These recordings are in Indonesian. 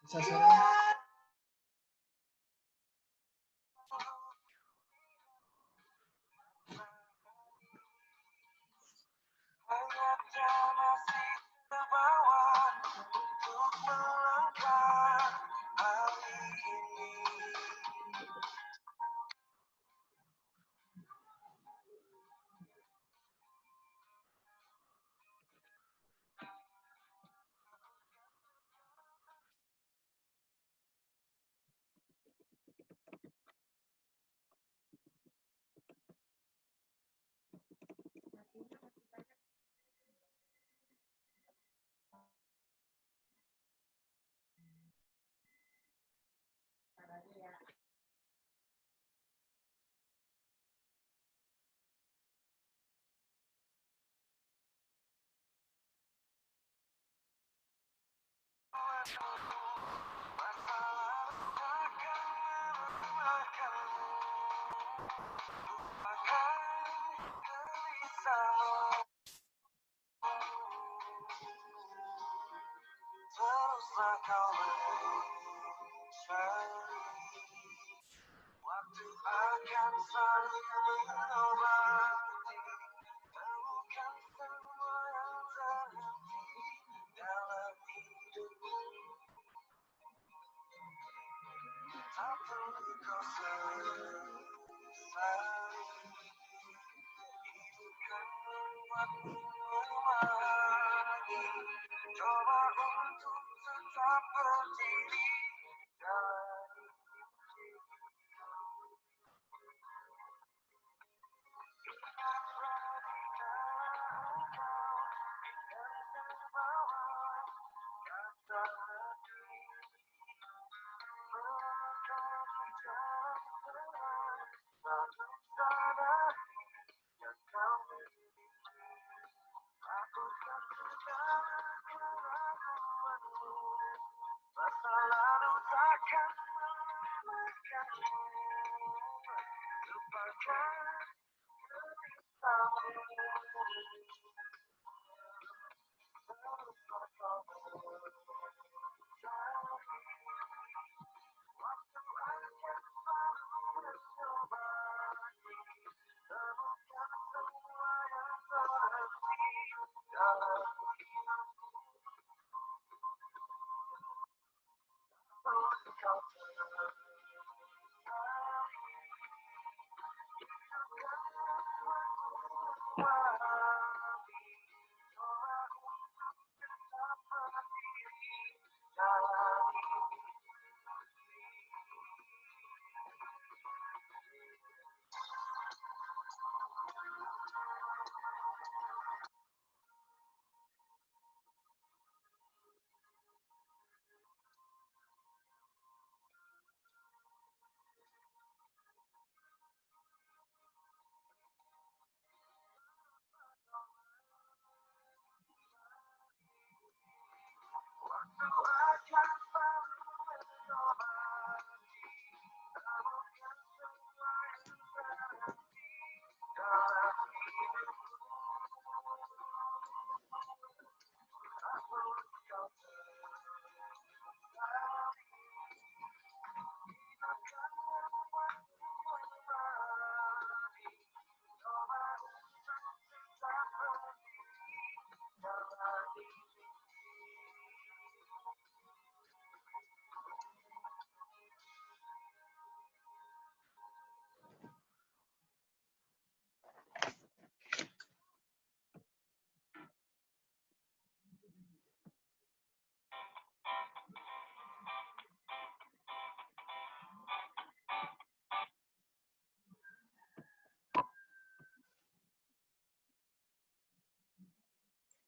Bisa share.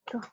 Tuh.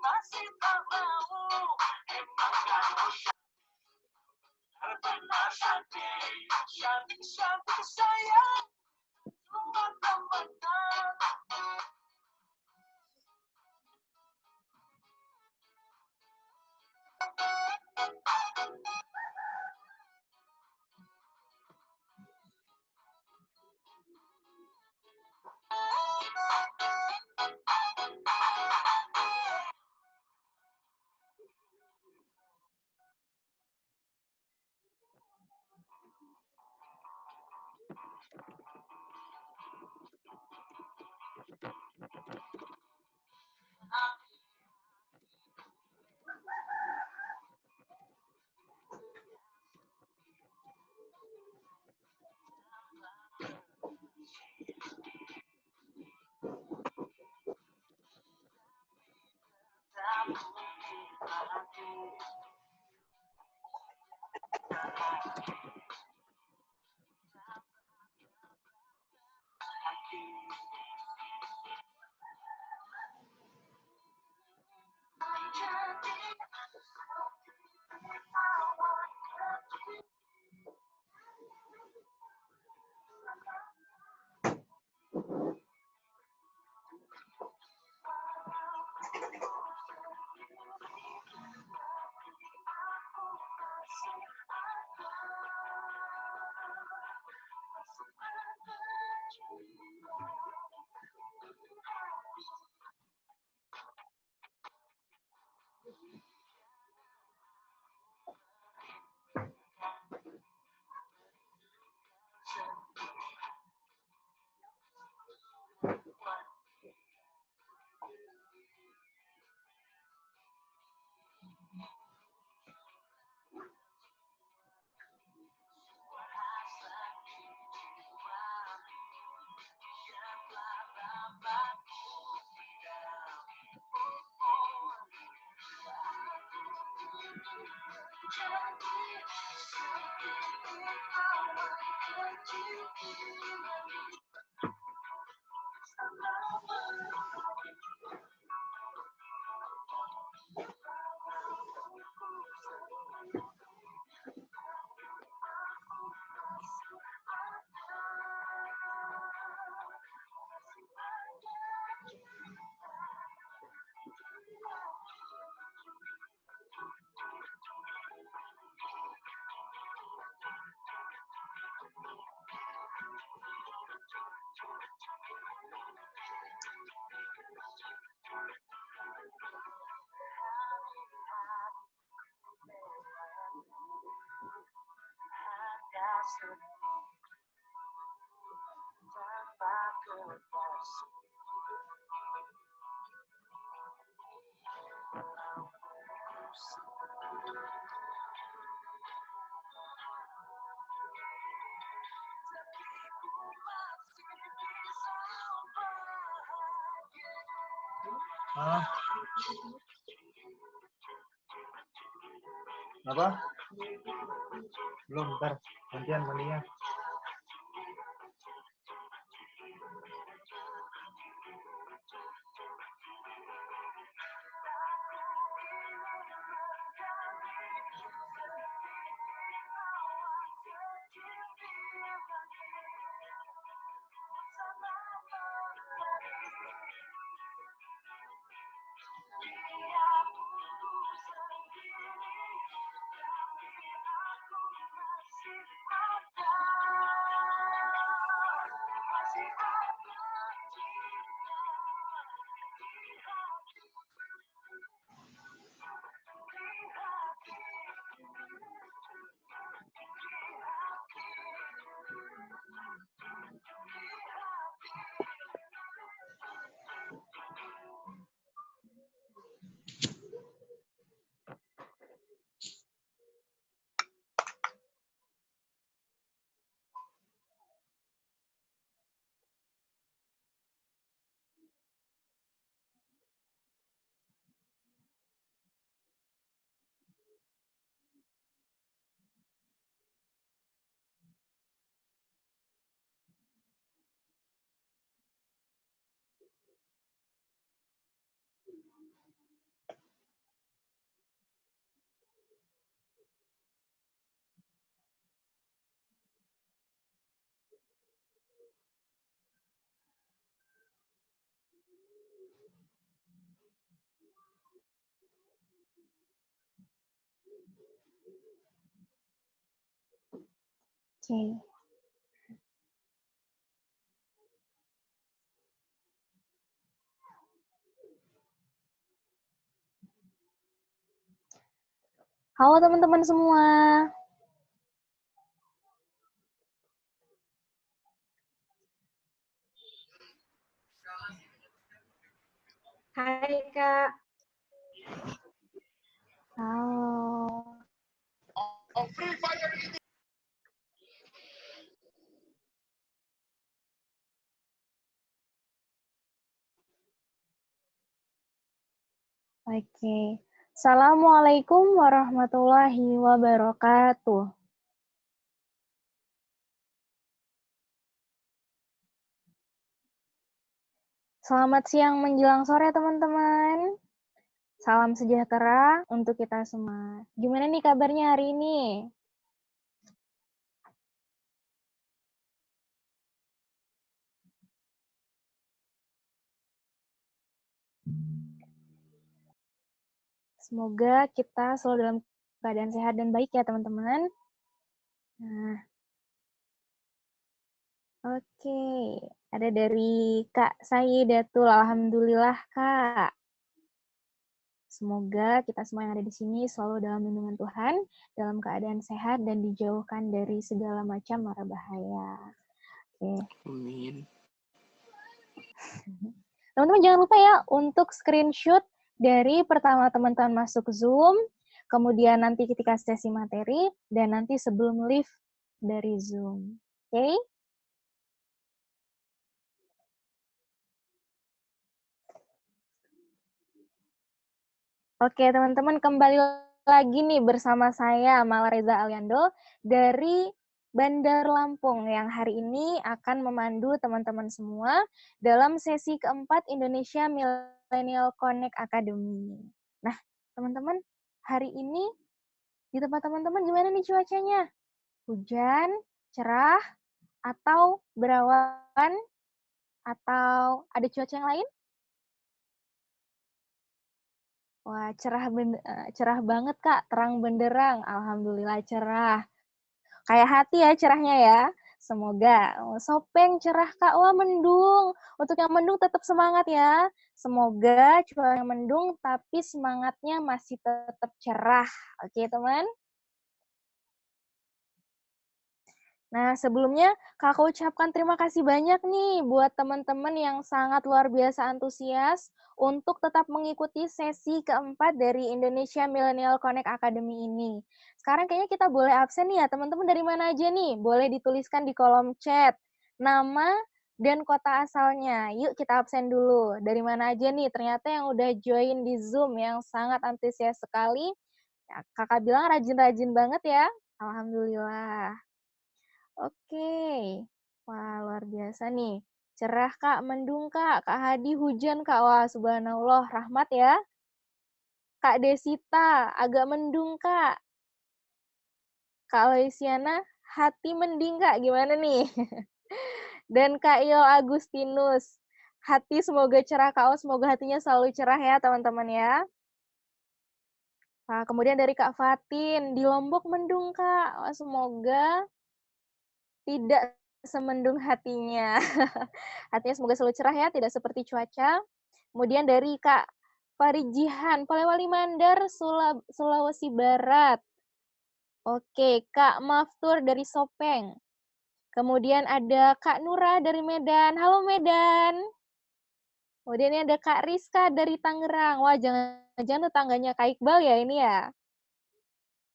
Masih tak mau cantik sayang cuma temenan. Apa? Belum, ntar gantian mandinya. Oke. Halo teman-teman semua. Hai Kak. Halo. Oke. Assalamualaikum warahmatullahi wabarakatuh. Selamat siang menjelang sore teman-teman. Salam sejahtera untuk kita semua. Gimana nih kabarnya hari ini? Semoga kita selalu dalam keadaan sehat dan baik ya teman-teman. Nah, oke. Ada dari Kak Sayyidatul. Alhamdulillah Kak. Semoga kita semua yang ada di sini selalu dalam lindungan Tuhan, dalam keadaan sehat dan dijauhkan dari segala macam mara bahaya. Oke. Amin. Teman-teman jangan lupa ya untuk screenshot dari pertama teman-teman masuk Zoom, kemudian nanti ketika sesi materi, dan nanti sebelum leave dari Zoom. Oke? Oke, teman-teman kembali lagi nih bersama saya Mala Reza Aliando dari Bandar Lampung yang hari ini akan memandu teman-teman semua dalam sesi keempat Indonesia Millennial Connect Academy. Nah, teman-teman, hari ini di tempat teman-teman gimana nih cuacanya? Hujan, cerah, atau berawan, atau ada cuaca yang lain? Wah, cerah banget, Kak. Terang benderang. Alhamdulillah cerah. Kayak hati ya cerahnya ya. Semoga. Sopeng cerah, Kak. Wah, mendung. Untuk yang mendung tetap semangat ya. Semoga cuaca yang mendung, tapi semangatnya masih tetap cerah. Oke, teman? Nah, sebelumnya Kakak ucapkan terima kasih banyak nih buat teman-teman yang sangat luar biasa antusias untuk tetap mengikuti sesi keempat dari Indonesia Millennial Connect Academy ini. Sekarang kayaknya kita boleh absen nih ya, teman-teman dari mana aja nih? Boleh dituliskan di kolom chat, nama dan kota asalnya. Yuk kita absen dulu. Dari mana aja nih? Ternyata yang udah join di Zoom yang sangat antusias sekali. Ya, Kakak bilang rajin-rajin banget ya. Alhamdulillah. Oke. Wah, luar biasa nih. Cerah, Kak. Mendung, Kak. Kak Hadi, hujan, Kak. Wah, subhanallah. Rahmat ya. Kak Desita, agak mendung, Kak. Kak Loisiana, hati mending, Kak. Gimana nih? Dan Kak Yo Agustinus, hati semoga cerah, Kak. Semoga hatinya selalu cerah ya, teman-teman ya. Nah, kemudian dari Kak Fatin, di Lombok mendung, Kak. Wah, semoga tidak semendung hatinya. Hatinya semoga selalu cerah ya, tidak seperti cuaca. Kemudian dari Kak Farijihan, Polewali Mandar, Sulawesi Barat. Oke, Kak Maftur dari Sopeng. Kemudian ada Kak Nura dari Medan. Halo Medan. Kemudian ini ada Kak Rizka dari Tangerang. Wah, jangan-jangan tetangganya Kak Iqbal ya ini ya.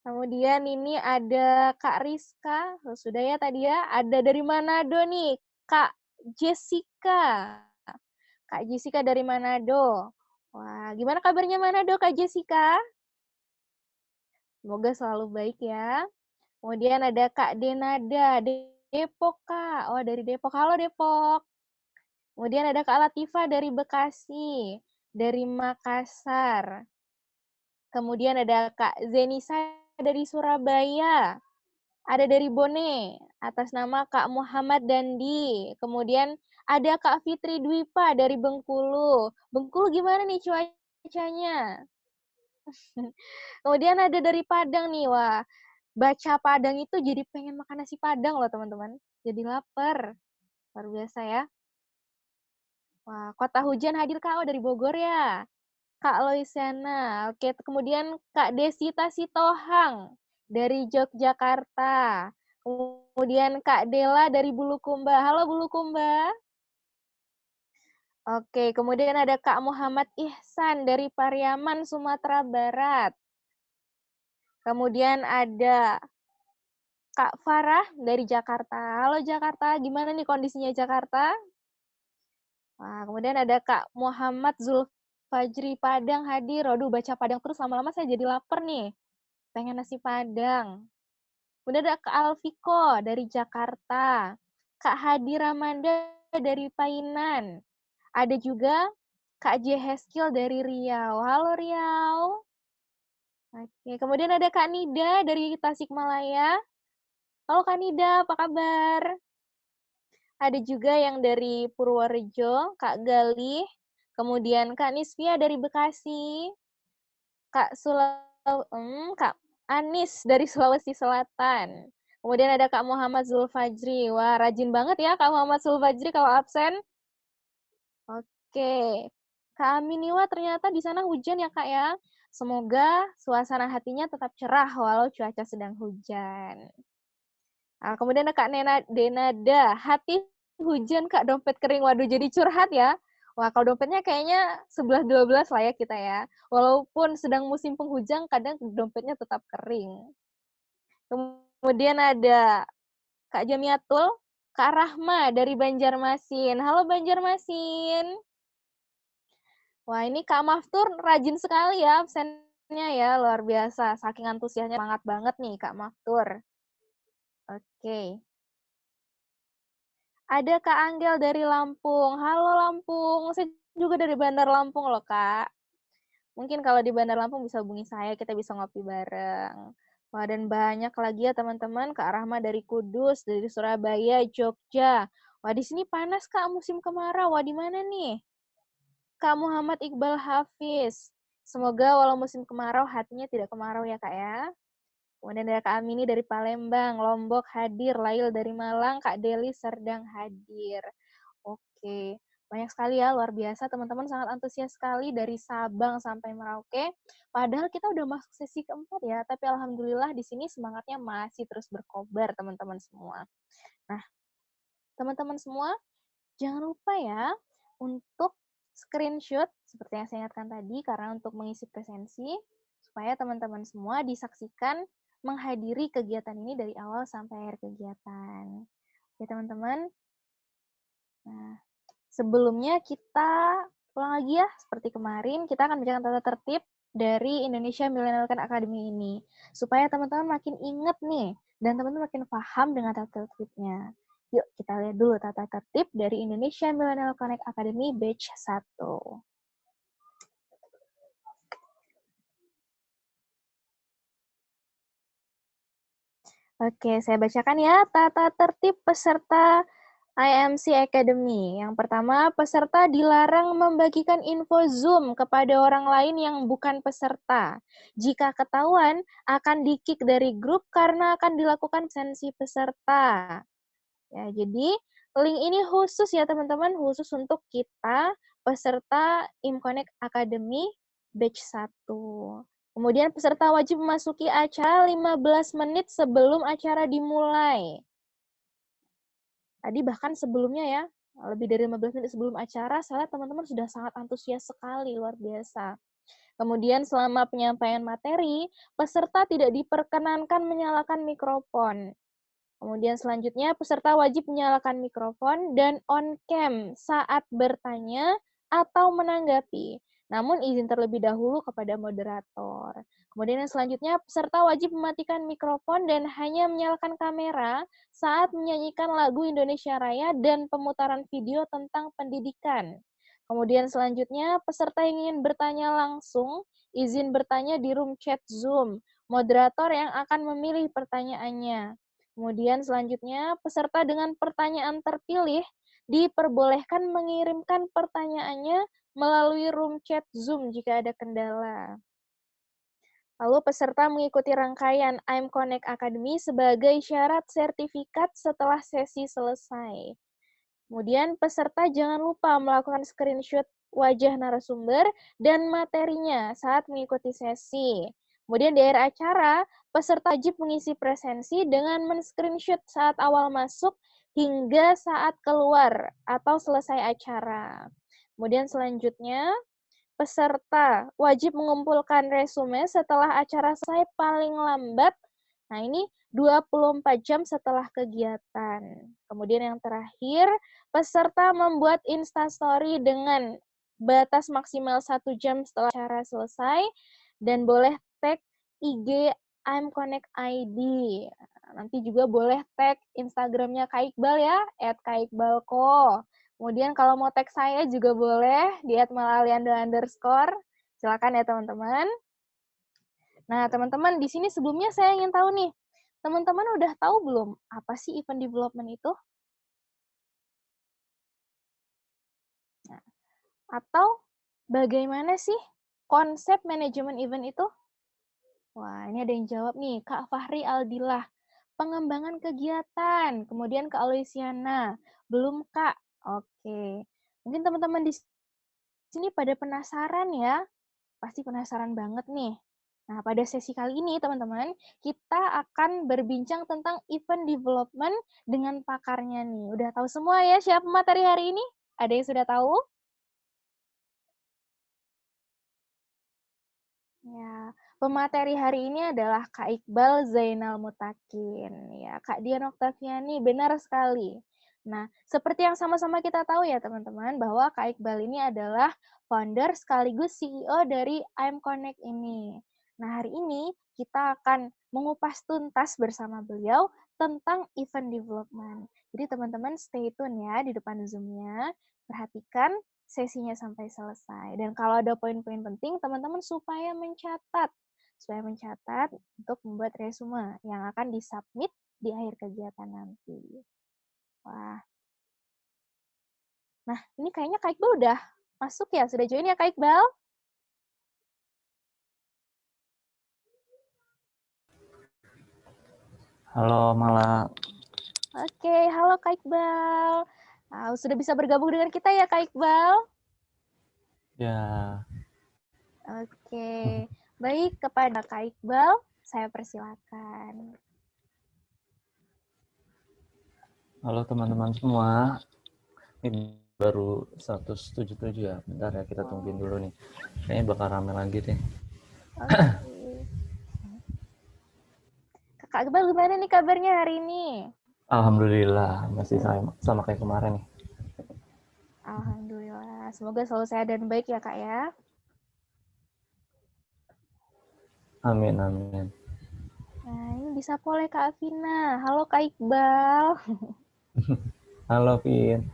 Kemudian ini ada Kak Rizka, sudah ya tadi ya. Ada dari Manado nih, Kak Jessica. Kak Jessica dari Manado. Wah, gimana kabarnya Manado, Kak Jessica? Semoga selalu baik ya. Kemudian ada Kak Denada, Depok, Kak. Oh, dari Depok. Halo, Depok. Kemudian ada Kak Latifah dari Bekasi, dari Makassar. Kemudian ada Kak Zenisa dari Surabaya. Ada dari Bone, atas nama Kak Muhammad Dandi. Kemudian ada Kak Fitri Dwipa dari Bengkulu. Bengkulu gimana nih cuacanya? Kemudian ada dari Padang nih, wah. Baca Padang itu jadi pengen makan nasi Padang loh teman-teman. Jadi lapar. Luar biasa ya. Wah, kota hujan hadir Kak, dari Bogor ya. Kak Loisiana. Oke, kemudian Kak Desita Sitohang dari Yogyakarta. Kemudian Kak Dela dari Bulukumba. Halo Bulukumba. Oke, kemudian ada Kak Muhammad Ihsan dari Pariaman, Sumatera Barat. Kemudian ada Kak Farah dari Jakarta. Halo Jakarta, gimana nih kondisinya Jakarta? Wah, kemudian ada Kak Muhammad Zulfajri Padang hadir. Aduh, baca Padang terus lama-lama saya jadi lapar nih. Pengen nasi Padang. Kemudian ada Kak Alfiko dari Jakarta. Kak Hadi Ramanda dari Painan. Ada juga Kak J. Heskil dari Riau. Halo Riau. Oke, kemudian ada Kak Nida dari Tasikmalaya. Halo Kak Nida, apa kabar? Ada juga yang dari Purworejo, Kak Galih. Kemudian Kak Nisvia dari Bekasi. Kak Anis dari Sulawesi Selatan. Kemudian ada Kak Muhammad Zulfajri. Wah, rajin banget ya Kak Muhammad Zulfajri kalau absen. Oke. Kak Aminiwa ternyata di sana hujan ya Kak ya. Semoga suasana hatinya tetap cerah walau cuaca sedang hujan. Nah, kemudian ada Kak Denada. Hati hujan Kak, dompet kering. Waduh, jadi curhat ya. Wah, kalau dompetnya kayaknya 11-12 lah ya kita ya. Walaupun sedang musim penghujan, kadang dompetnya tetap kering. Kemudian ada Kak Jamiatul, Kak Rahma dari Banjarmasin. Halo Banjarmasin. Wah, ini Kak Maftur rajin sekali ya absennya ya, luar biasa. Saking antusiasnya, semangat banget nih Kak Maftur. Oke. Ada Kak Anggel dari Lampung. Halo Lampung, saya juga dari Bandar Lampung loh Kak. Mungkin kalau di Bandar Lampung bisa hubungi saya, kita bisa ngopi bareng. Wah, dan banyak lagi ya teman-teman, Kak Rahma dari Kudus, dari Surabaya, Jogja. Wah, di sini panas Kak, musim kemarau. Wah, di mana nih? Kak Muhammad Iqbal Hafiz. Semoga walau musim kemarau, hatinya tidak kemarau ya Kak ya. Kemudian ada Kak Amini dari Palembang, Lombok hadir, Lail dari Malang, Kak Deli Serdang hadir. Oke, banyak sekali ya, luar biasa. Teman-teman sangat antusias sekali dari Sabang sampai Merauke. Padahal kita udah masuk sesi keempat ya, tapi alhamdulillah di sini semangatnya masih terus berkobar teman-teman semua. Nah, teman-teman semua, jangan lupa ya untuk screenshot seperti yang saya ingatkan tadi, karena untuk mengisi presensi, supaya teman-teman semua disaksikan menghadiri kegiatan ini dari awal sampai akhir kegiatan. Oke teman-teman, nah sebelumnya kita ulang lagi ya, seperti kemarin, kita akan bacakan tata tertib dari Indonesia Millennial Academy ini, supaya teman-teman makin inget nih, dan teman-teman makin paham dengan tata tertibnya. Yuk, kita lihat dulu tata tertib dari Indonesia Millennial Connect Academy Batch 1. Oke, saya bacakan ya tata tertib peserta IMC Academy. Yang pertama, peserta dilarang membagikan info Zoom kepada orang lain yang bukan peserta. Jika ketahuan, akan di-kick dari grup karena akan dilakukan sensi peserta. Ya, jadi link ini khusus ya teman-teman, khusus untuk kita peserta IMConnect Academy Batch 1. Kemudian peserta wajib memasuki acara 15 menit sebelum acara dimulai. Tadi bahkan sebelumnya ya, lebih dari 15 menit sebelum acara, saya lihat teman-teman sudah sangat antusias sekali, luar biasa. Kemudian selama penyampaian materi, peserta tidak diperkenankan menyalakan mikrofon. Kemudian selanjutnya, peserta wajib menyalakan mikrofon dan on-cam saat bertanya atau menanggapi. Namun izin terlebih dahulu kepada moderator. Kemudian yang selanjutnya, peserta wajib mematikan mikrofon dan hanya menyalakan kamera saat menyanyikan lagu Indonesia Raya dan pemutaran video tentang pendidikan. Kemudian selanjutnya, peserta yang ingin bertanya langsung, izin bertanya di room chat Zoom. Moderator yang akan memilih pertanyaannya. Kemudian selanjutnya, peserta dengan pertanyaan terpilih diperbolehkan mengirimkan pertanyaannya melalui room chat Zoom jika ada kendala. Lalu peserta mengikuti rangkaian IMConnect Academy sebagai syarat sertifikat setelah sesi selesai. Kemudian peserta jangan lupa melakukan screenshot wajah narasumber dan materinya saat mengikuti sesi. Kemudian di akhir acara, peserta wajib mengisi presensi dengan men-screenshot saat awal masuk hingga saat keluar atau selesai acara. Kemudian selanjutnya, peserta wajib mengumpulkan resume setelah acara selesai paling lambat. Nah, ini 24 jam setelah kegiatan. Kemudian yang terakhir, peserta membuat Instastory dengan batas maksimal 1 jam setelah acara selesai dan boleh tag IG IMConnect ID. Nanti juga boleh tag Instagramnya Kak Iqbal ya, @kaikbalko. Kemudian kalau mau tag saya juga boleh di @malaliando_. Silakan ya teman-teman. Nah, teman-teman di sini sebelumnya saya ingin tahu nih, teman-teman udah tahu belum apa sih event development itu? Nah, atau bagaimana sih konsep manajemen event itu? Wah, ini ada yang jawab nih, Kak Fahri Aldillah. Pengembangan kegiatan. Kemudian Kak Aloysiana. Belum, Kak. Oke. Mungkin teman-teman di sini pada penasaran ya? Pasti penasaran banget nih. Nah, pada sesi kali ini, teman-teman, kita akan berbincang tentang event development dengan pakarnya nih. Udah tahu semua ya siapa materi hari ini? Ada yang sudah tahu? Ya, pemateri hari ini adalah Kak Iqbal Zainal Mutakin. Ya, Kak Dian Oktaviani, benar sekali. Nah, seperti yang sama-sama kita tahu ya teman-teman, bahwa Kak Iqbal ini adalah founder sekaligus CEO dari IMConnect ini. Nah, hari ini kita akan mengupas tuntas bersama beliau tentang event development. Jadi teman-teman stay tune ya di depan Zoom-nya, perhatikan sesinya sampai selesai. Dan kalau ada poin-poin penting, teman-teman supaya mencatat untuk membuat resume yang akan disubmit di akhir kegiatan nanti. Wah. Nah, ini kayaknya Kak Iqbal udah masuk ya, sudah join ya Kak Iqbal? Halo Mala. Oke, halo Kak Iqbal. Sudah bisa bergabung dengan kita ya Kak Iqbal? Ya, Oke, baik kepada Kak Iqbal, saya persilakan. halo teman-teman semua. Ini baru 177 ya. Bentar ya, kita tungguin dulu nih. Kayaknya bakal rame lagi deh. Oke. Kak Iqbal gimana nih kabarnya hari ini? Alhamdulillah, masih sama kayak kemarin nih. Alhamdulillah, semoga selalu sehat dan baik ya Kak ya. Amin, amin. Nah, ini disapa oleh Kak Afina. Halo Kak Iqbal. Halo Vin.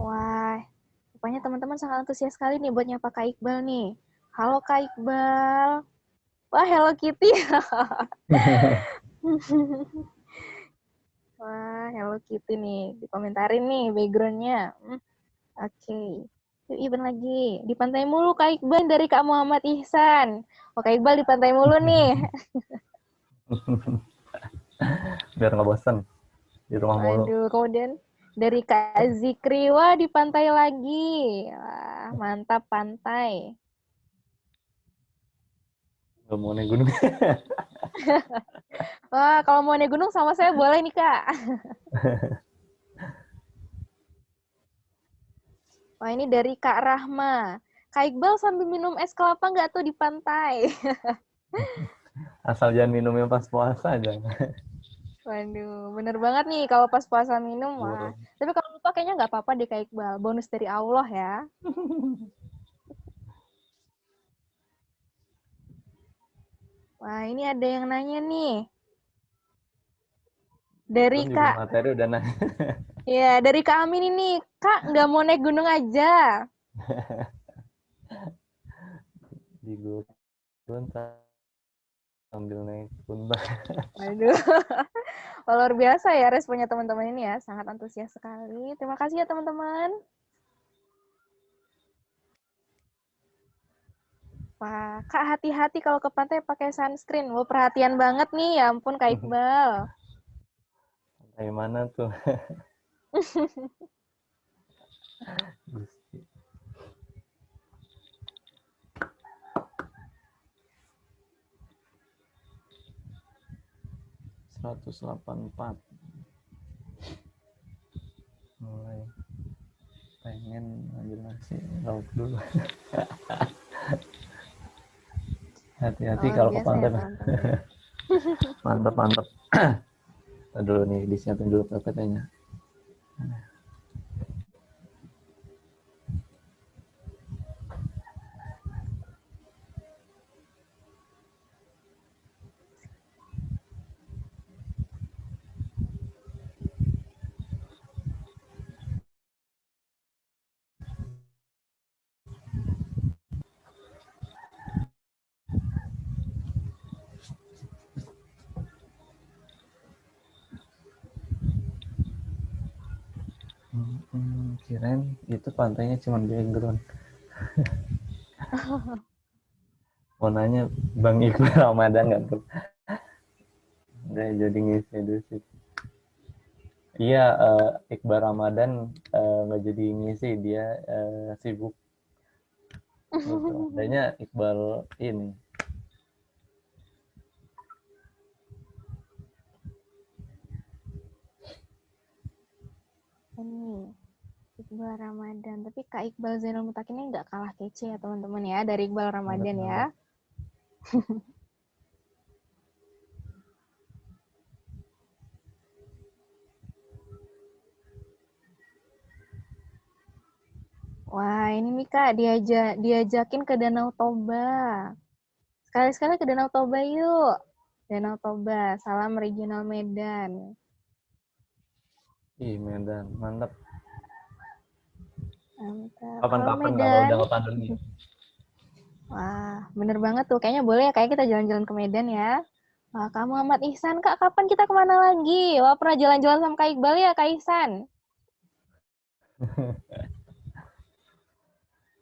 Wah, rupanya teman-teman sangat antusias sekali nih buat nyapa Kak Iqbal nih. Halo Kak Iqbal. Wah, Hello Kitty. Wah, Hello Kitty nih. Dikomentarin nih background-nya. Oke. Yuk, event lagi. Di pantai mulu Kak Iqbal dari Kak Muhammad Ihsan. Oh, Kak Iqbal di pantai mulu nih. Biar nggak bosan di rumah mulu. Waduh, kemudian dari Kak Zikri, wah di pantai lagi. Wah, mantap pantai. Gak mau naik gunung. Wah, kalau mau naik gunung sama saya boleh nih, Kak. Wah, ini dari Kak Rahma. Kak Iqbal sambil minum es kelapa nggak tuh di pantai? Asal jangan minumnya pas puasa aja. Waduh, bener banget nih kalau pas puasa minum, wah. Tapi kalau lupa kayaknya nggak apa-apa deh Kak Iqbal. Bonus dari Allah ya. Wah, ini ada yang nanya nih. Dari Belum juga Kak, materi udah nanya. ya dari Kak Amin ini. Kak, nggak mau naik gunung aja. Di gurun sambil naik gunung. Waduh, luar biasa ya responnya teman-teman ini ya. Sangat antusias sekali. Terima kasih ya teman-teman. Wah, Kak hati-hati kalau ke pantai pakai sunscreen. Wah, perhatian banget nih. Ya ampun Kak Iqbal. Kayak mana tuh? 184. Mulai pengen ambil nasi lauk dulu. Hati-hati Luar kalau ke biasa pantai. ya teman-teman. Mantap, mantap. Dulu nih, disiapin dulu PPT-nya. Kirain itu pantainya cuma background. Mau nanya Bang Iqbal Ramadan nggak tuh? Udah jadi ngisi dulu sih. Iya, Iqbal Ramadan nggak jadi ngisi, dia sibuk. Gitu. Adanya Iqbal ini. Ini Iqbal Ramadan. Tapi Kak Iqbal Zainul Mutakin ini nggak kalah kece ya teman-teman ya dari Iqbal Ramadan ya. Wah, ini nih Kak diajakin ke Danau Toba. Sekali-sekali ke Danau Toba yuk. Danau Toba, salam regional Medan. Ih, Medan, mantap. Mantap. Kapan-kapan Halo, kalau Medan. udah ke pandemi. Wah, bener banget tuh. Kayaknya boleh ya, kayak kita jalan-jalan ke Medan ya. Wah, kamu Ahmad Ihsan, Kak, kapan kita kemana lagi? Wah, pernah jalan-jalan sama Kak Iqbal ya, Kak Ihsan?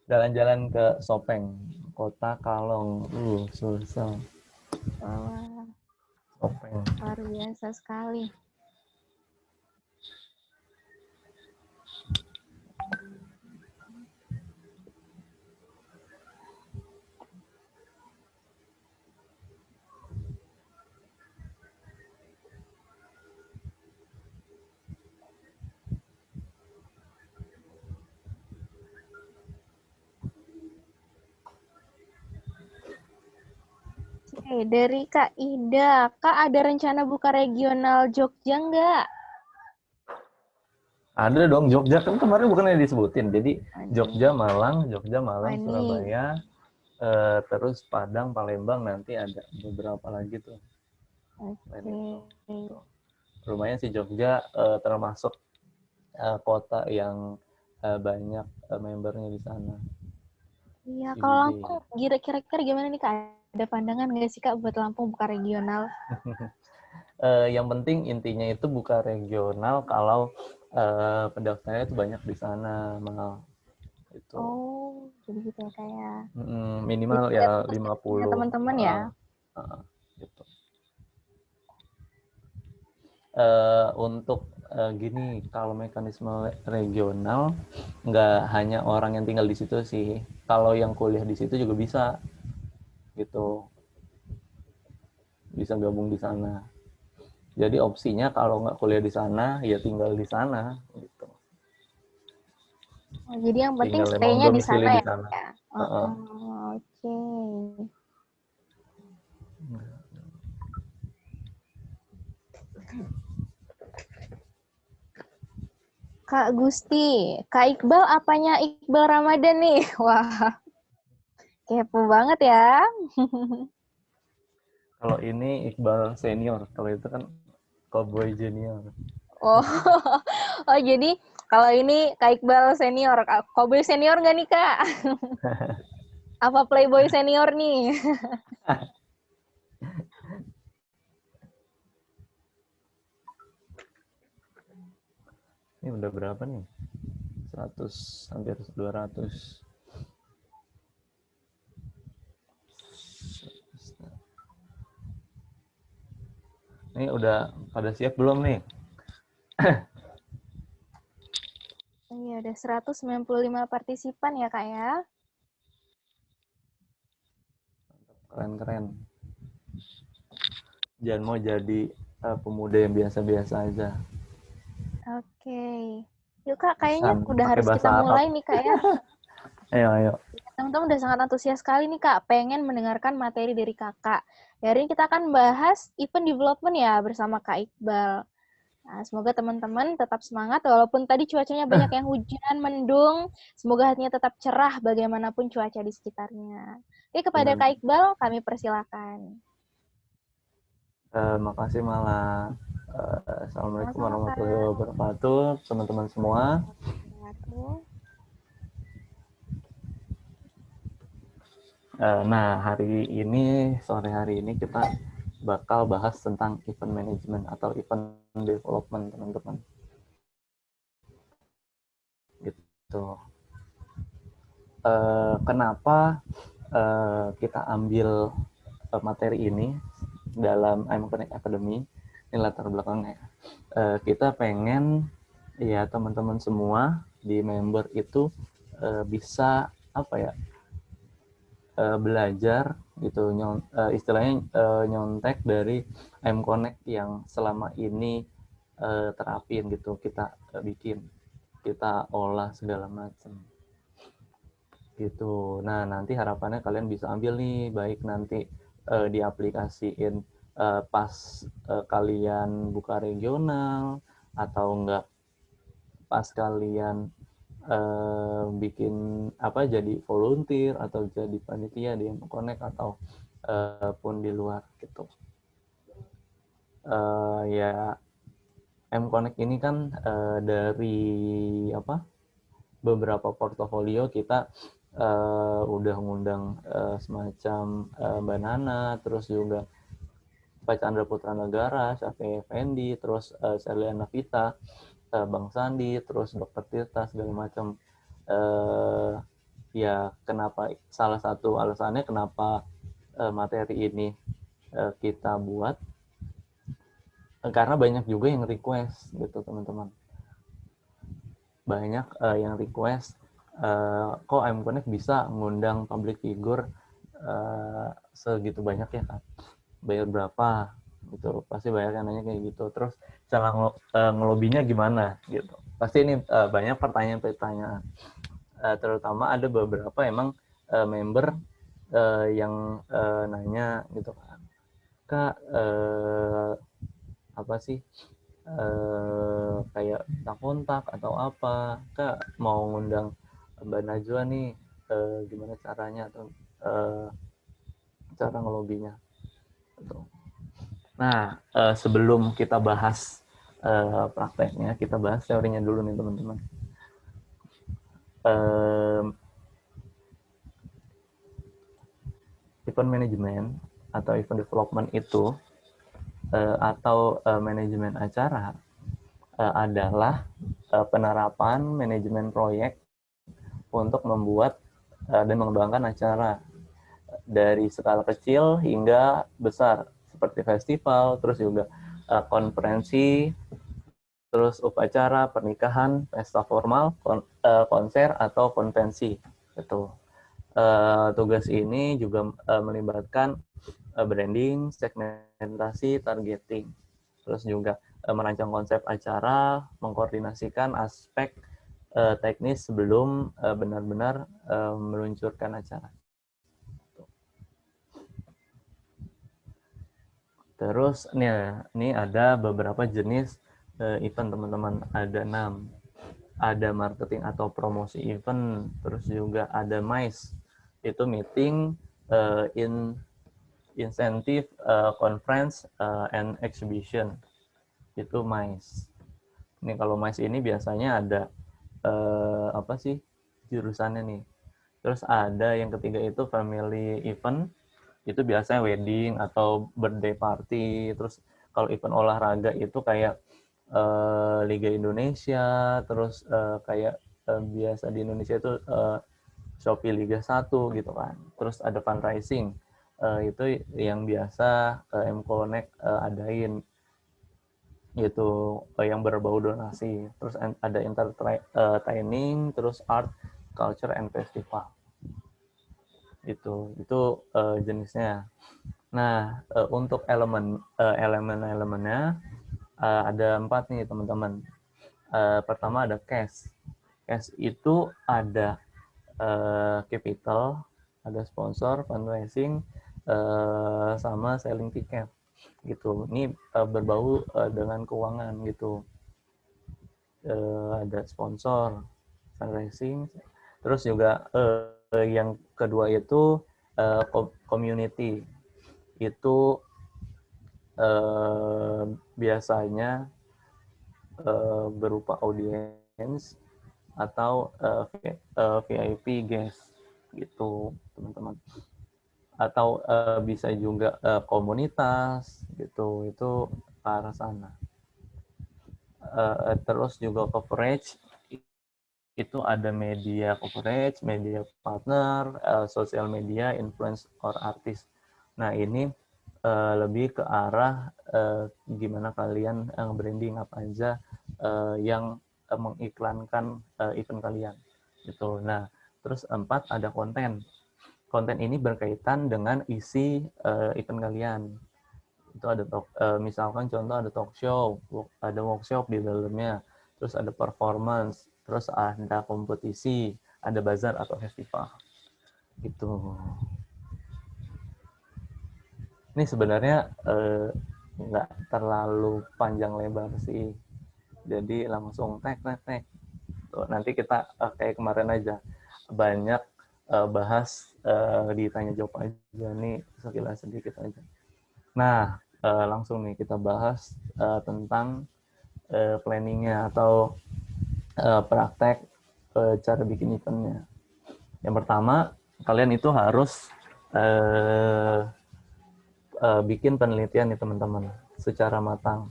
Jalan-jalan ke Sopeng, Kota Kalong. Susah. Wah, Sopeng. luar biasa sekali. Oke, dari Kak Ida, Kak ada rencana buka regional Jogja nggak? Ada dong, Jogja kan kemarin bukannya disebutin. Jadi Wani. Jogja, Malang, Wani. Surabaya, terus Padang, Palembang, nanti ada beberapa lagi tuh. Oke. Lumayan sih Jogja termasuk kota yang banyak membernya di sana. Iya, kalau Lampung kira-kira gimana nih Kak? Ada pandangan nggak sih Kak buat Lampung buka regional? Yang penting intinya itu buka regional kalau pendaftarnya itu banyak di sana, Mal. Itu. Oh, jadi gitu ya kayak. Minimal Jadi, ya 50. Teman-teman ya. Gitu. Untuk gini, kalau mekanisme regional nggak hanya orang yang tinggal di situ sih, kalau yang kuliah di situ juga bisa, gitu, bisa gabung di sana. Jadi opsinya kalau nggak kuliah di sana, ya tinggal di sana, gitu. Oh, jadi yang penting Tinggal stay-nya di sana ya. Ya? Oke. Kak Gusti, Kak Iqbal apanya Iqbal Ramadan nih? Wah, kepo banget ya. Kalau ini Iqbal senior, kalau itu kan Cowboy junior. Oh, oh jadi kalau ini Kak Iqbal senior, Cowboy senior nggak nih Kak? Apa Playboy senior nih? Ini udah berapa nih? 100, hampir 200. Ini udah pada siap belum nih? Iya, ada 195 partisipan ya Kak ya. Keren-keren. Jangan mau jadi pemuda yang biasa-biasa aja. Oke. Yuk Kak, kayaknya Pesan, udah pakai harus bahasa kita Arab. mulai nih Kak ya. Ayo. Teman-teman udah sangat antusias sekali nih Kak, pengen mendengarkan materi dari Kakak. Hari ini kita akan bahas event development ya bersama Kak Iqbal. Nah, semoga teman-teman tetap semangat walaupun tadi cuacanya banyak yang hujan, mendung. Semoga hatinya tetap cerah bagaimanapun cuaca di sekitarnya. Oke, kepada Kak Iqbal kami persilakan. Makasih Mala. Assalamualaikum warahmatullahi wabarakatuh, teman-teman semua. Nah, sore hari ini kita bakal bahas tentang event management atau event development, teman-teman. Gitu. Kenapa kita ambil materi ini dalam I'm Connect Academy? Ini latar belakangnya. Kita pengen ya teman-teman semua di member itu bisa belajar gitu, istilahnya nyontek dari M Connect yang selama ini terapin gitu, kita bikin kita olah segala macam gitu. Nah, nanti harapannya kalian bisa ambil nih, baik nanti diaplikasiin pas kalian buka regional, atau enggak pas kalian bikin apa, jadi volunteer atau jadi panitia di M-Connect atau pun di luar gitu. Ya, M-Connect ini kan dari apa, beberapa portofolio kita udah ngundang semacam Mbak Nana, terus juga Pak Chandra Putra Negara, Syafi'i Effendi, terus Serliana Vita, Bang Sandi, terus Dr. Tirta, segala macam. Ya, kenapa, salah satu alasannya kenapa materi ini kita buat, karena banyak juga yang request gitu teman-teman. Banyak yang request, kok M-Connect bisa ngundang public figure segitu banyak ya kan, bayar berapa gitu, pasti banyak yang nanya kayak gitu. Terus cara ngelobinya gimana gitu, pasti ini banyak pertanyaan-pertanyaan. Terutama ada beberapa emang member yang nanya gitu kan, Kak, apa sih, kayak kontak atau apa, Kak mau ngundang Mbak Najwa nih, gimana caranya, atau cara ngelobinya gitu. Nah, sebelum kita bahas prakteknya, kita bahas teorinya dulu nih teman-teman. Event management atau event development itu atau manajemen acara adalah penerapan manajemen proyek untuk membuat dan mengembangkan acara dari skala kecil hingga besar, seperti festival, terus juga konferensi, terus upacara, pernikahan, pesta formal, konser atau konvensi. Gitu. Tugas ini juga melibatkan branding, segmentasi, targeting, terus juga merancang konsep acara, mengkoordinasikan aspek teknis sebelum benar-benar meluncurkan acara. Terus ini ada beberapa jenis event teman-teman, ada 6. Ada marketing atau promosi event, terus juga ada MICE, itu meeting, incentive, conference, and exhibition, itu MICE. Ini kalau MICE ini biasanya ada apa sih jurusannya nih. Terus ada yang ketiga itu family event, itu biasanya wedding atau birthday party. Terus kalau event olahraga itu kayak Liga Indonesia, terus kayak biasa di Indonesia itu Shopee Liga 1 gitu kan. Terus ada fundraising, itu yang biasa M-Connect adain, gitu, yang berbau donasi. Terus ada entertaining, terus art, culture, and festival. Itu jenisnya. Nah, untuk elemen-elemennya ada 4 nih teman-teman. Pertama ada cash. Cash itu ada capital, ada sponsor, fundraising, sama selling tiket gitu. Ini berbau dengan keuangan gitu. Ada sponsor, fundraising, terus juga yang kedua itu community. Itu biasanya berupa audiens atau VIP guest gitu teman-teman, atau bisa juga komunitas gitu, itu ke arah sana. Terus juga coverage, itu ada media coverage, media partner, social media, influence or artist. Nah ini lebih ke arah gimana kalian branding apa aja yang mengiklankan event kalian gitu. Nah terus 4 ada konten. Konten ini berkaitan dengan isi event kalian. Itu ada misalkan contoh ada talk show, ada workshop di dalamnya, terus ada performance, terus ada kompetisi, ada bazar atau festival gitu. Ini sebenarnya nggak terlalu panjang lebar sih, jadi langsung tek. Tuh, nanti kita kayak kemarin aja banyak bahas ditanya jawab aja nih, sekilas sedikit aja. Nah, langsung nih kita bahas tentang planningnya atau praktek cara bikin eventnya. Yang pertama, kalian itu harus bikin penelitian nih teman-teman secara matang,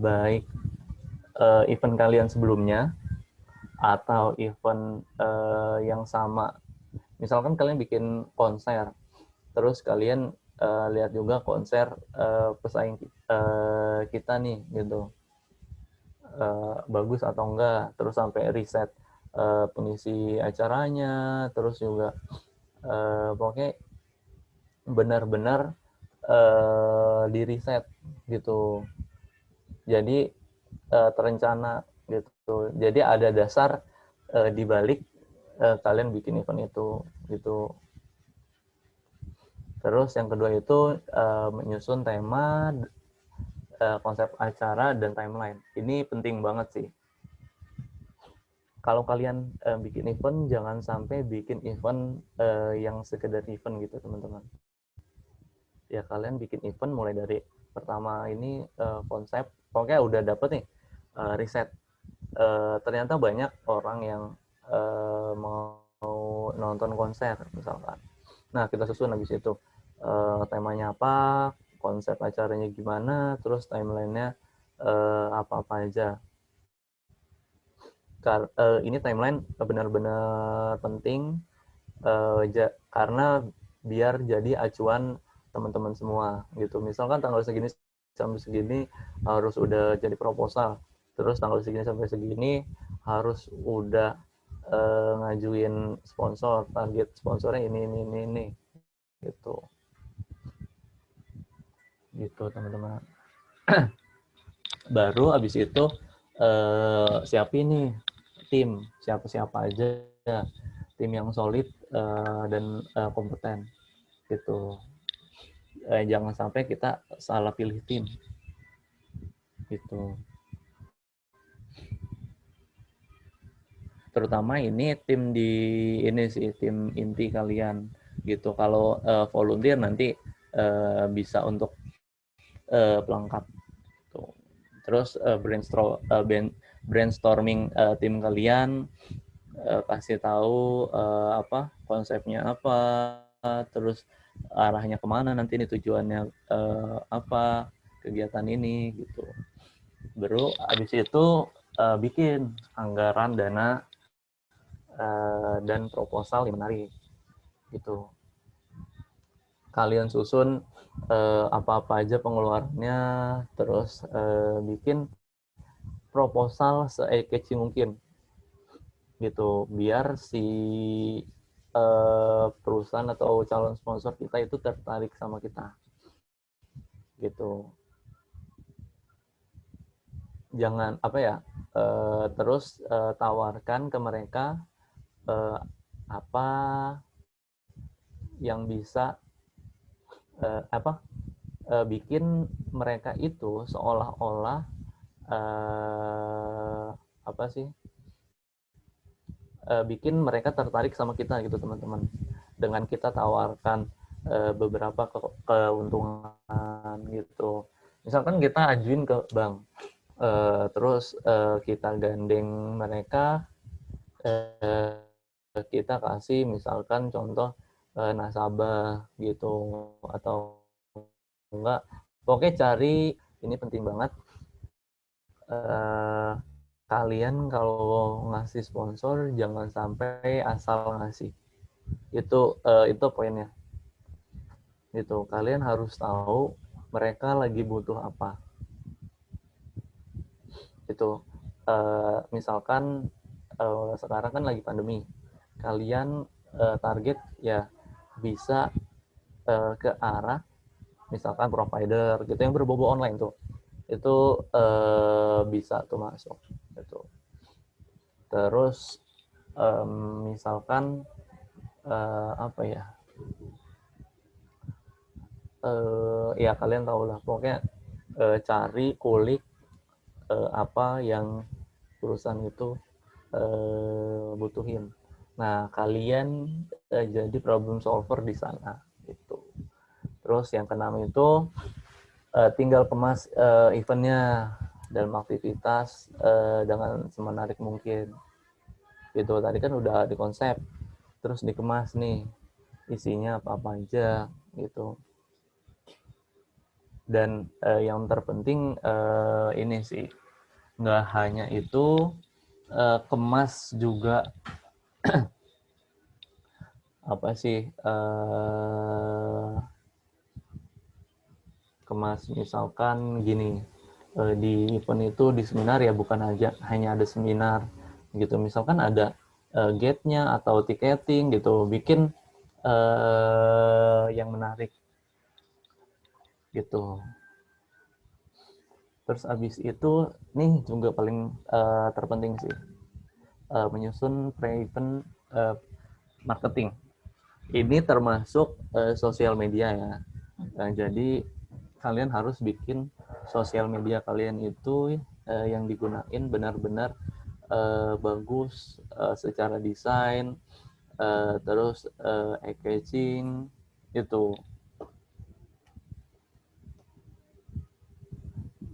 baik event kalian sebelumnya atau event yang sama. Misalkan kalian bikin konser, terus kalian lihat juga konser pesaing kita nih gitu, bagus atau enggak, terus sampai riset pengisi acaranya, terus juga pokoknya benar-benar di riset gitu. Jadi terencana gitu. Jadi ada dasar di balik kalian bikin event itu gitu. Terus yang kedua itu menyusun tema, konsep acara dan timeline. Ini penting banget sih. Kalau kalian bikin event, jangan sampai bikin event yang sekedar event gitu teman-teman. Ya kalian bikin event mulai dari pertama ini konsep, pokoknya udah dapet nih riset. Ternyata banyak orang yang mau nonton konser misalkan. Nah kita susun habis itu temanya apa, konsep acaranya gimana, terus timelinenya apa-apa aja. Ini timeline benar-benar penting karena biar jadi acuan teman-teman semua gitu. Misalkan tanggal segini sampai segini harus udah jadi proposal, terus tanggal segini sampai segini harus udah ngajuin sponsor, target sponsornya ini gitu teman-teman. Baru abis itu siapin nih tim, siapa aja tim yang solid dan kompeten gitu. Jangan sampai kita salah pilih tim gitu. Terutama ini tim tim inti kalian gitu. Kalau volunteer nanti bisa untuk pelengkap gitu. Terus brainstorming tim kalian, kasih tahu apa konsepnya apa, terus arahnya kemana nanti ini, tujuannya apa kegiatan ini gitu. Baru habis itu bikin anggaran dana dan proposal yang menarik gitu. Kalian susun apa-apa aja pengeluarannya, terus bikin proposal se-catchy mungkin gitu, biar si perusahaan atau calon sponsor kita itu tertarik sama kita gitu. Jangan terus tawarkan ke mereka apa yang bisa bikin mereka itu seolah-olah bikin mereka tertarik sama kita gitu teman-teman, dengan kita tawarkan beberapa keuntungan gitu. Misalkan kita ajuin ke bank, terus kita gandeng mereka, kita kasih misalkan contoh nasabah gitu, atau enggak, pokoknya cari, ini penting banget, kalian kalau ngasih sponsor jangan sampai asal ngasih. Itu poinnya. Gitu. Kalian harus tahu mereka lagi butuh apa. Itu misalkan sekarang kan lagi pandemi. Kalian target ya bisa ke arah misalkan provider gitu yang berbobo online tuh. itu bisa tuh masuk gitu. Terus misalkan apa ya, ya kalian tahu lah pokoknya, cari kulik apa yang perusahaan itu butuhin. Nah, kalian jadi problem solver di sana gitu. Terus yang keenam itu tinggal kemas eventnya dalam aktivitas dengan semenarik mungkin. Gitu. Tadi kan udah di konsep, terus dikemas nih isinya apa-apa aja gitu. Dan yang terpenting ini sih, nggak hanya itu, kemas juga apa sih, kemas misalkan gini, di event itu di seminar ya bukan aja hanya ada seminar gitu, misalkan ada gate-nya atau tiketing gitu, bikin yang menarik gitu. Terus abis itu nih juga paling terpenting sih, menyusun pre-event marketing. Ini termasuk sosial media ya. Nah, jadi kalian harus bikin sosial media kalian itu yang digunain benar-benar bagus secara desain, terus packaging itu.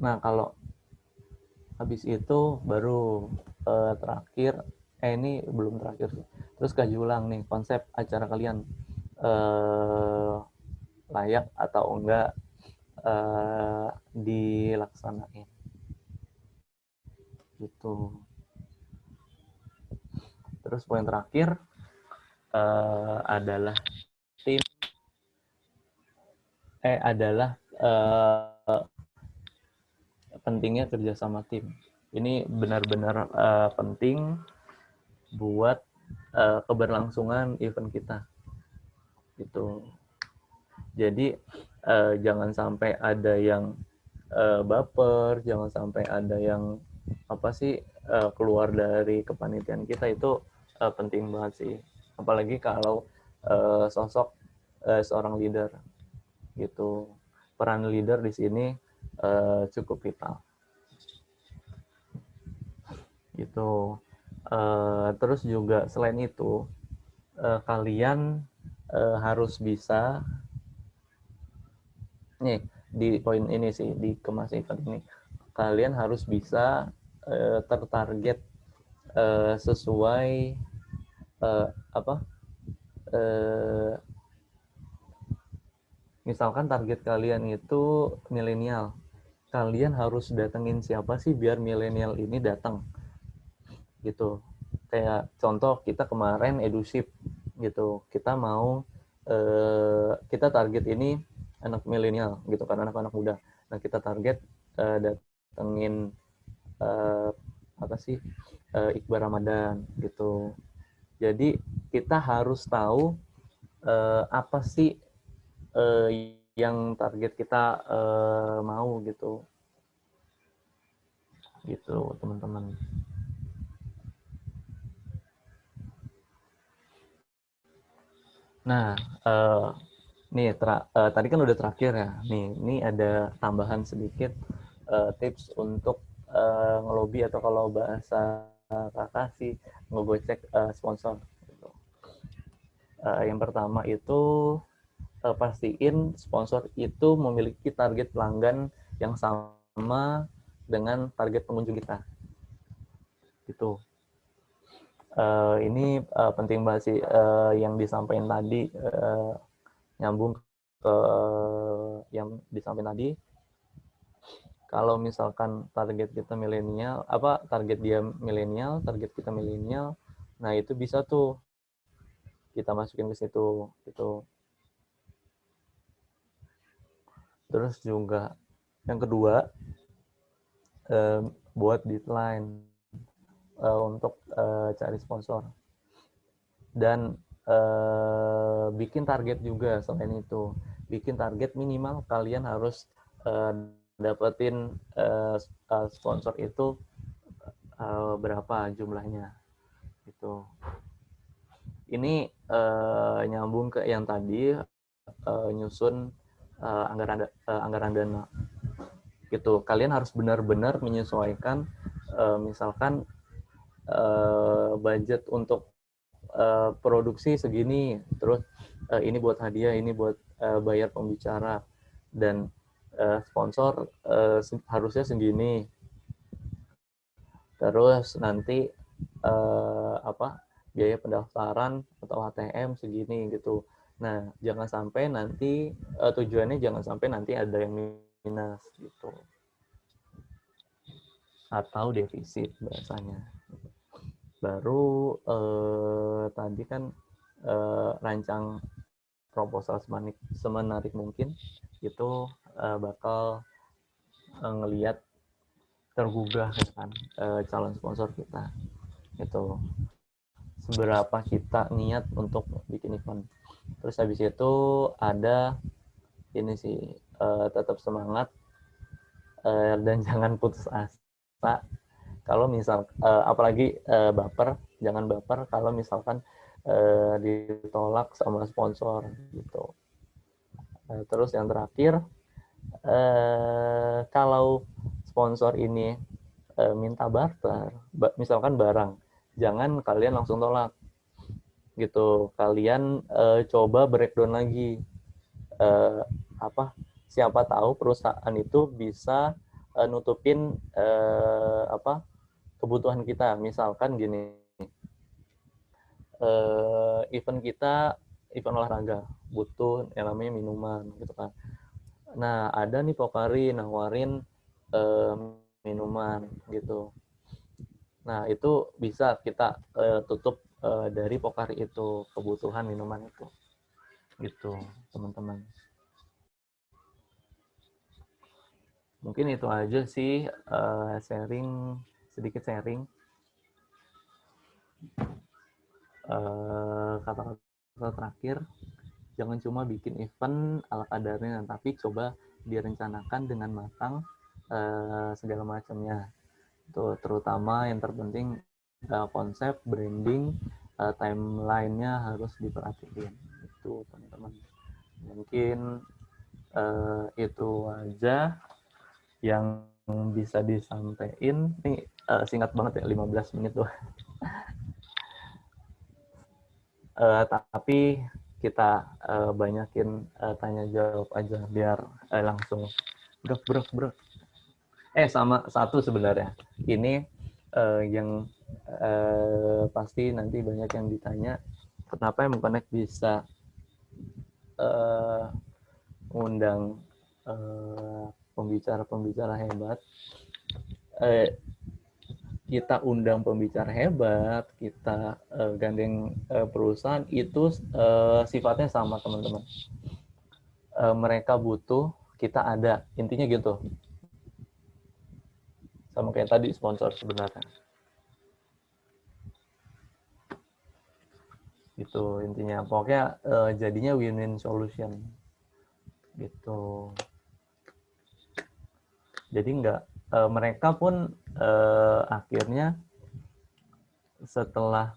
Nah, kalau habis itu baru terakhir, ini belum terakhir sih. Terus kaji ulang nih konsep acara kalian layak atau enggak dilaksanain gitu. Terus poin terakhir adalah tim adalah pentingnya kerja sama tim. Ini benar-benar penting buat keberlangsungan event kita gitu. Jadi jangan sampai ada yang baper, jangan sampai ada yang apa sih keluar dari kepanitiaan kita, itu penting banget sih. Apalagi kalau sosok seorang leader gitu. Peran leader di sini cukup vital gitu. Terus juga selain itu kalian harus bisa nih di poin ini sih, di kemas event ini kalian harus bisa tertarget sesuai apa misalkan target kalian itu milenial, kalian harus datengin siapa sih biar milenial ini datang gitu. Kayak contoh kita kemarin EduShip gitu, kita mau kita target ini anak milenial gitu kan, anak-anak muda. Nah, kita target datengin apa sih Iqbal Ramadan gitu. Jadi kita harus tahu apa sih yang target kita mau gitu teman-teman. Nah, nih tadi kan udah terakhir ya. Nih, ini ada tambahan sedikit tips untuk ngelobi atau kalau bahasa kakak sih ngegocek sponsor. Gitu. Yang pertama itu pastiin sponsor itu memiliki target pelanggan yang sama dengan target pengunjung kita. Gitu. Ini penting banget sih yang disampaikan tadi, nyambung ke yang disampaikan tadi. Kalau misalkan target kita milenial, target dia milenial, target kita milenial, nah itu bisa tuh kita masukin ke situ gitu. Terus juga yang kedua, buat deadline untuk cari sponsor dan bikin target juga. Selain itu bikin target minimal kalian harus dapetin sponsor itu berapa jumlahnya gitu. Ini nyambung ke yang tadi nyusun anggaran dana gitu. Kalian harus benar-benar menyesuaikan misalkan budget untuk produksi segini, terus ini buat hadiah, ini buat bayar pembicara, dan sponsor harusnya segini. Terus nanti biaya pendaftaran atau HTM segini gitu. Nah, jangan sampai nanti tujuannya jangan sampai nanti ada yang minus gitu. Atau defisit bahasanya. Baru tadi kan rancang proposal semenarik mungkin itu bakal ngelihat tergugah kan calon sponsor kita itu seberapa kita niat untuk bikin event. Terus habis itu ada ini sih tetap semangat dan jangan putus asa. Kalau misal apalagi baper, jangan baper kalau misalkan ditolak sama sponsor gitu. Terus yang terakhir, kalau sponsor ini minta barter, misalkan barang, jangan kalian langsung tolak gitu. Kalian coba breakdown lagi. Siapa tahu perusahaan itu bisa nutupin kebutuhan kita. Misalkan gini, event kita event olahraga butuh yang namanya minuman gitu kan. Nah, ada nih Pocari nawarin minuman gitu. Nah, itu bisa kita tutup dari Pocari itu, kebutuhan minuman itu. Gitu, teman-teman. Mungkin itu aja sih sedikit sharing. Kata-kata terakhir, jangan cuma bikin event ala kadarnya, tapi coba direncanakan dengan matang segala macamnya. Itu terutama yang terpenting konsep, branding, timeline-nya harus diperhatiin. Itu teman-teman. Mungkin itu aja yang bisa disampaikan. Ini singkat banget ya, 15 menit tuh. Tapi kita banyakin tanya jawab aja biar langsung brek. Sama satu sebenarnya. Ini yang pasti nanti banyak yang ditanya, kenapa M-Connect bisa undang pembicara-pembicara hebat. Kita undang pembicara hebat, kita gandeng perusahaan, itu sifatnya sama teman-teman. Mereka butuh, kita ada. Intinya gitu. Sama kayak tadi sponsor sebenarnya. Gitu intinya. Pokoknya jadinya win-win solution. Gitu. Jadi mereka pun akhirnya setelah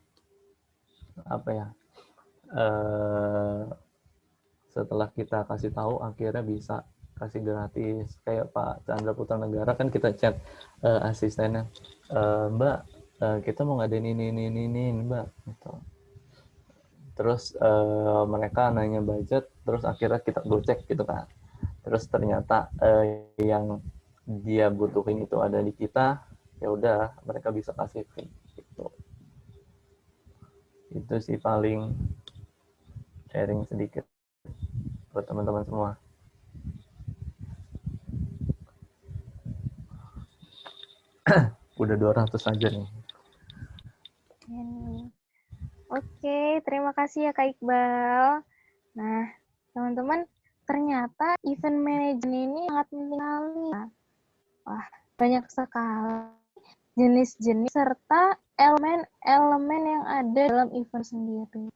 setelah kita kasih tahu, akhirnya bisa kasih gratis. Kayak Pak Chandra Putra Negara kan kita chat asistennya, Mbak, kita mau ngadain ini Mbak. Gitu. Terus mereka nanya budget, terus akhirnya kita gocek gitu kan. Terus ternyata yang dia butuhin itu ada di kita, ya udah mereka bisa kasih free gitu. Itu sih paling sharing sedikit buat teman-teman semua. Udah 200 aja nih. Oke, terima kasih ya Kak Iqbal. Nah, teman-teman, ternyata event management ini sangat penting sekali. Wah, banyak sekali jenis-jenis serta elemen-elemen yang ada dalam event sendiri.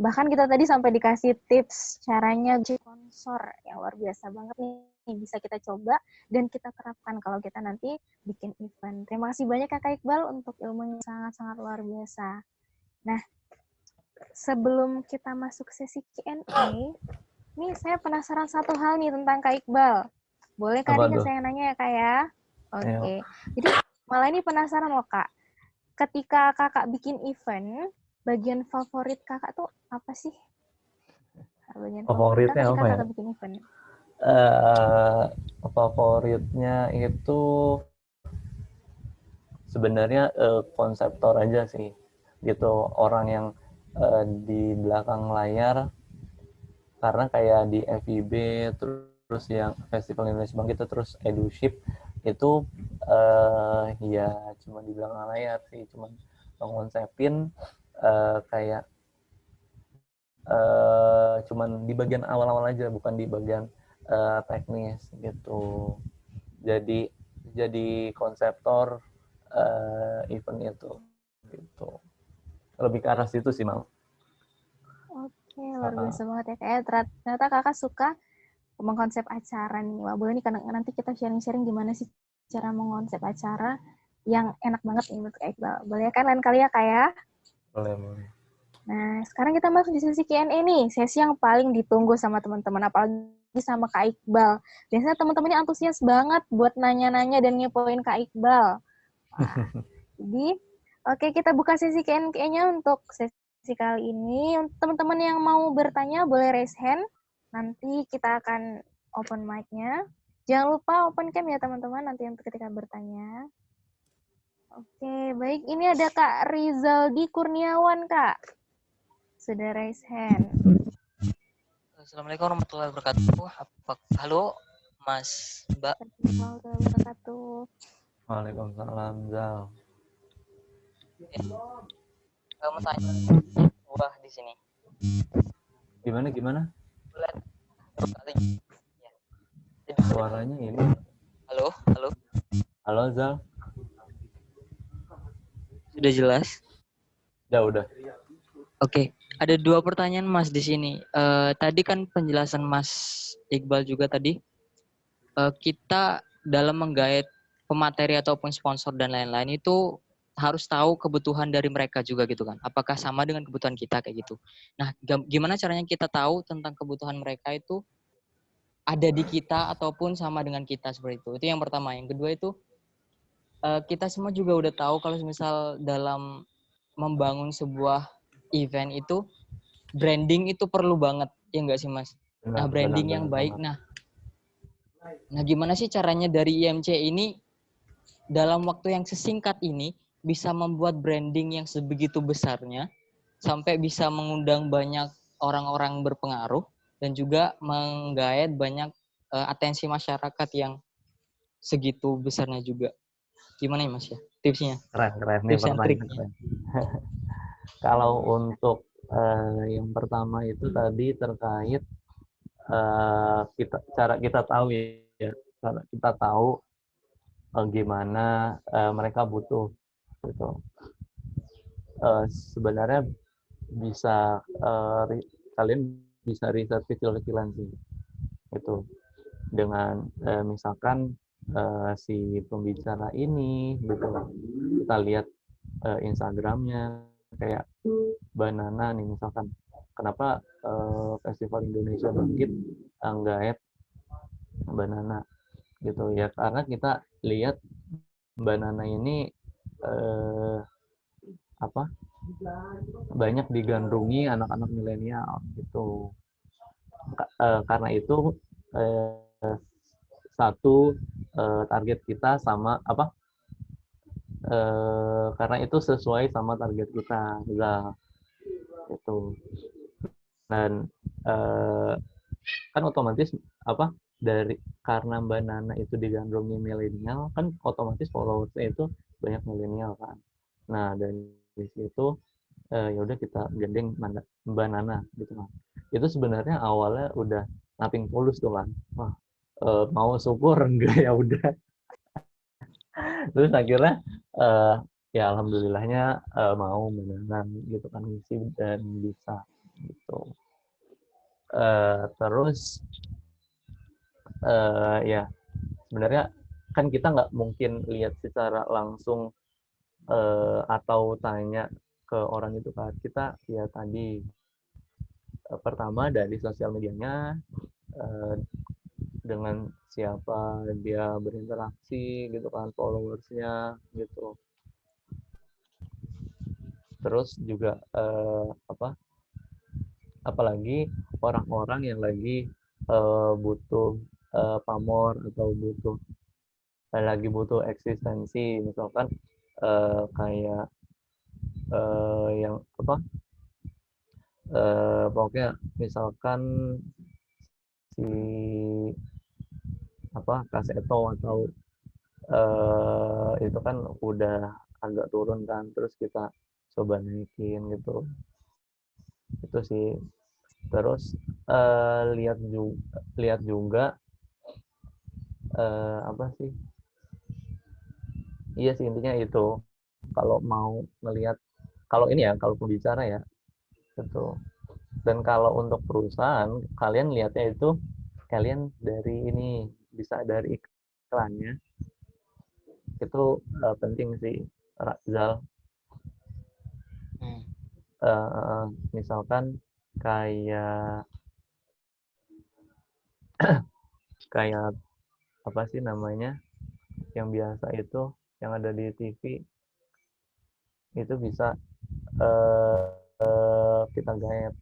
Bahkan kita tadi sampai dikasih tips caranya sponsor yang luar biasa banget nih bisa kita coba dan kita terapkan kalau kita nanti bikin event. Terima kasih banyak Kak Iqbal untuk ilmunya sangat-sangat luar biasa. Nah, sebelum kita masuk sesi Q&A, nih saya penasaran satu hal nih tentang Kak Iqbal. Boleh Kak Apa Dika tuh? saya nanya ya Kak ya? Oke. Ayo. Jadi malah ini penasaran loh Kak. Ketika Kakak bikin event, bagian favorit Kakak tuh apa sih? Bagian favorit Favoritnya ketika apa ya? Kakak bikin event? Favoritnya itu sebenarnya konseptor aja sih, gitu, orang yang di belakang layar, karena kayak di FIB terus yang Festival Indonesia Bang gitu, terus EduShip itu ya cuma di belakang layar sih, cuma ngonsepin kayak cuman di bagian awal-awal aja, bukan di bagian teknis gitu. Jadi konseptor event itu gitu. Lebih ke arah situ sih, Mal. Oke, luar biasa banget ya kayak ternyata Kakak suka mengkonsep acara nih. Wah, boleh nih nanti kita sharing-sharing gimana sih cara mengkonsep acara yang enak banget nih menurut Kak Iqbal. Boleh kan lain kali ya Kak ya? Boleh. Nah, sekarang kita masuk di sesi Q&A nih, sesi yang paling ditunggu sama teman-teman, apalagi sama Kak Iqbal. Biasanya teman-teman ini antusias banget buat nanya-nanya dan ngepoin Kak Iqbal. Wah, jadi oke, kita buka sesi Q&A-nya untuk sesi kali ini. Untuk teman-teman yang mau bertanya boleh raise hand. Nanti kita akan open mic-nya. Jangan lupa open cam ya teman-teman nanti untuk ketika bertanya. Oke, baik. Ini ada Kak Rizaldi Kurniawan, Kak. Sudah raise hand. Assalamualaikum warahmatullahi wabarakatuh. Halo, Mas, Mbak. Warahmatullahi wabarakatuh. Waalaikumsalam, Zal. Kamu tanya wah di sini. Gimana? Boleh terus kali. Ya. Jadi, Suaranya ini. halo. Halo, Zal. Sudah jelas? Udah. Oke. Ada 2 pertanyaan Mas di sini. Tadi kan penjelasan Mas Iqbal juga tadi. Kita dalam menggait pemateri ataupun sponsor dan lain-lain itu harus tahu kebutuhan dari mereka juga gitu kan. Apakah sama dengan kebutuhan kita kayak gitu. Nah, gimana caranya kita tahu tentang kebutuhan mereka itu ada di kita ataupun sama dengan kita seperti itu. Itu yang pertama. Yang kedua itu kita semua juga udah tahu kalau misal dalam membangun sebuah event itu branding itu perlu banget, ya enggak sih Mas? Nah, branding yang baik. Nah, gimana sih caranya dari IMC ini dalam waktu yang sesingkat ini bisa membuat branding yang sebegitu besarnya sampai bisa mengundang banyak orang-orang berpengaruh dan juga menggait banyak atensi masyarakat yang segitu besarnya juga. Gimana ya Mas ya tipsnya? Keren nih Tips and pertanyaan. triknya. Kalau untuk yang pertama itu tadi terkait cara kita tahu ya, cara kita tahu gimana mereka butuh gitu. Sebenarnya bisa kalian bisa riset kecil-kecilan sih itu dengan misalkan si pembicara ini gitu, kita lihat Instagramnya kayak Banana nih misalkan, kenapa Festival Indonesia Bangkit nggak Banana gitu ya, karena kita lihat Banana ini banyak digandrungi anak-anak milenial gitu. Karena itu satu target kita sama karena itu sesuai sama target kita gitu. Dan kan otomatis karena Banana itu digandrungi milenial, kan otomatis followersnya itu banyak milenial kan. Nah dari situ ya udah kita gandeng Banana gitu kan. Itu sebenarnya awalnya udah nothing tulus tuh kan. Wah, mau syukur enggak ya udah. Terus akhirnya ya alhamdulillahnya mau Banana gitu kan, ngisi dan bisa gitu. Terus Ya sebenarnya kan kita nggak mungkin lihat secara langsung atau tanya ke orang itu kan. Kita ya tadi pertama dari sosial medianya, eh, dengan siapa dia berinteraksi gitu kan, followersnya gitu. Terus juga apalagi orang-orang yang lagi butuh pamor atau lagi butuh eksistensi, misalkan kayak yang apa pokoknya misalkan si Kaseto atau itu kan udah agak turun kan, terus kita coba naikin gitu. Itu sih. Terus lihat juga apa sih? Iya sih, intinya itu. Kalau mau ngelihat, kalau ini ya, kalau pembicara ya, gitu. Dan kalau untuk perusahaan, kalian lihatnya itu, kalian dari ini, bisa dari iklannya. Itu penting sih, Zal. Misalkan kayak apa sih namanya, yang biasa itu, yang ada di TV, itu bisa kita gaet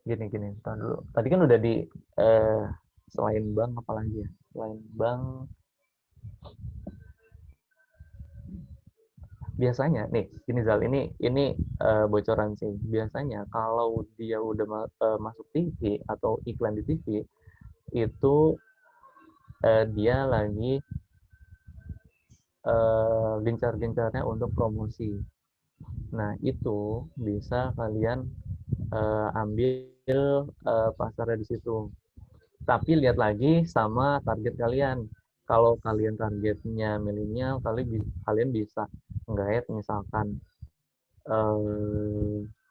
gini, tahan dulu. Tadi kan udah di selain bank apalagi ya, selain bank biasanya nih, ini Zal, ini bocoran sih. Biasanya kalau dia udah masuk TV atau iklan di TV, itu dia lagi gencar-gencarnya untuk promosi. Nah, itu bisa kalian ambil pasarnya di situ. Tapi lihat lagi sama target kalian. Kalau kalian targetnya milenial, kalian bisa nggak misalkan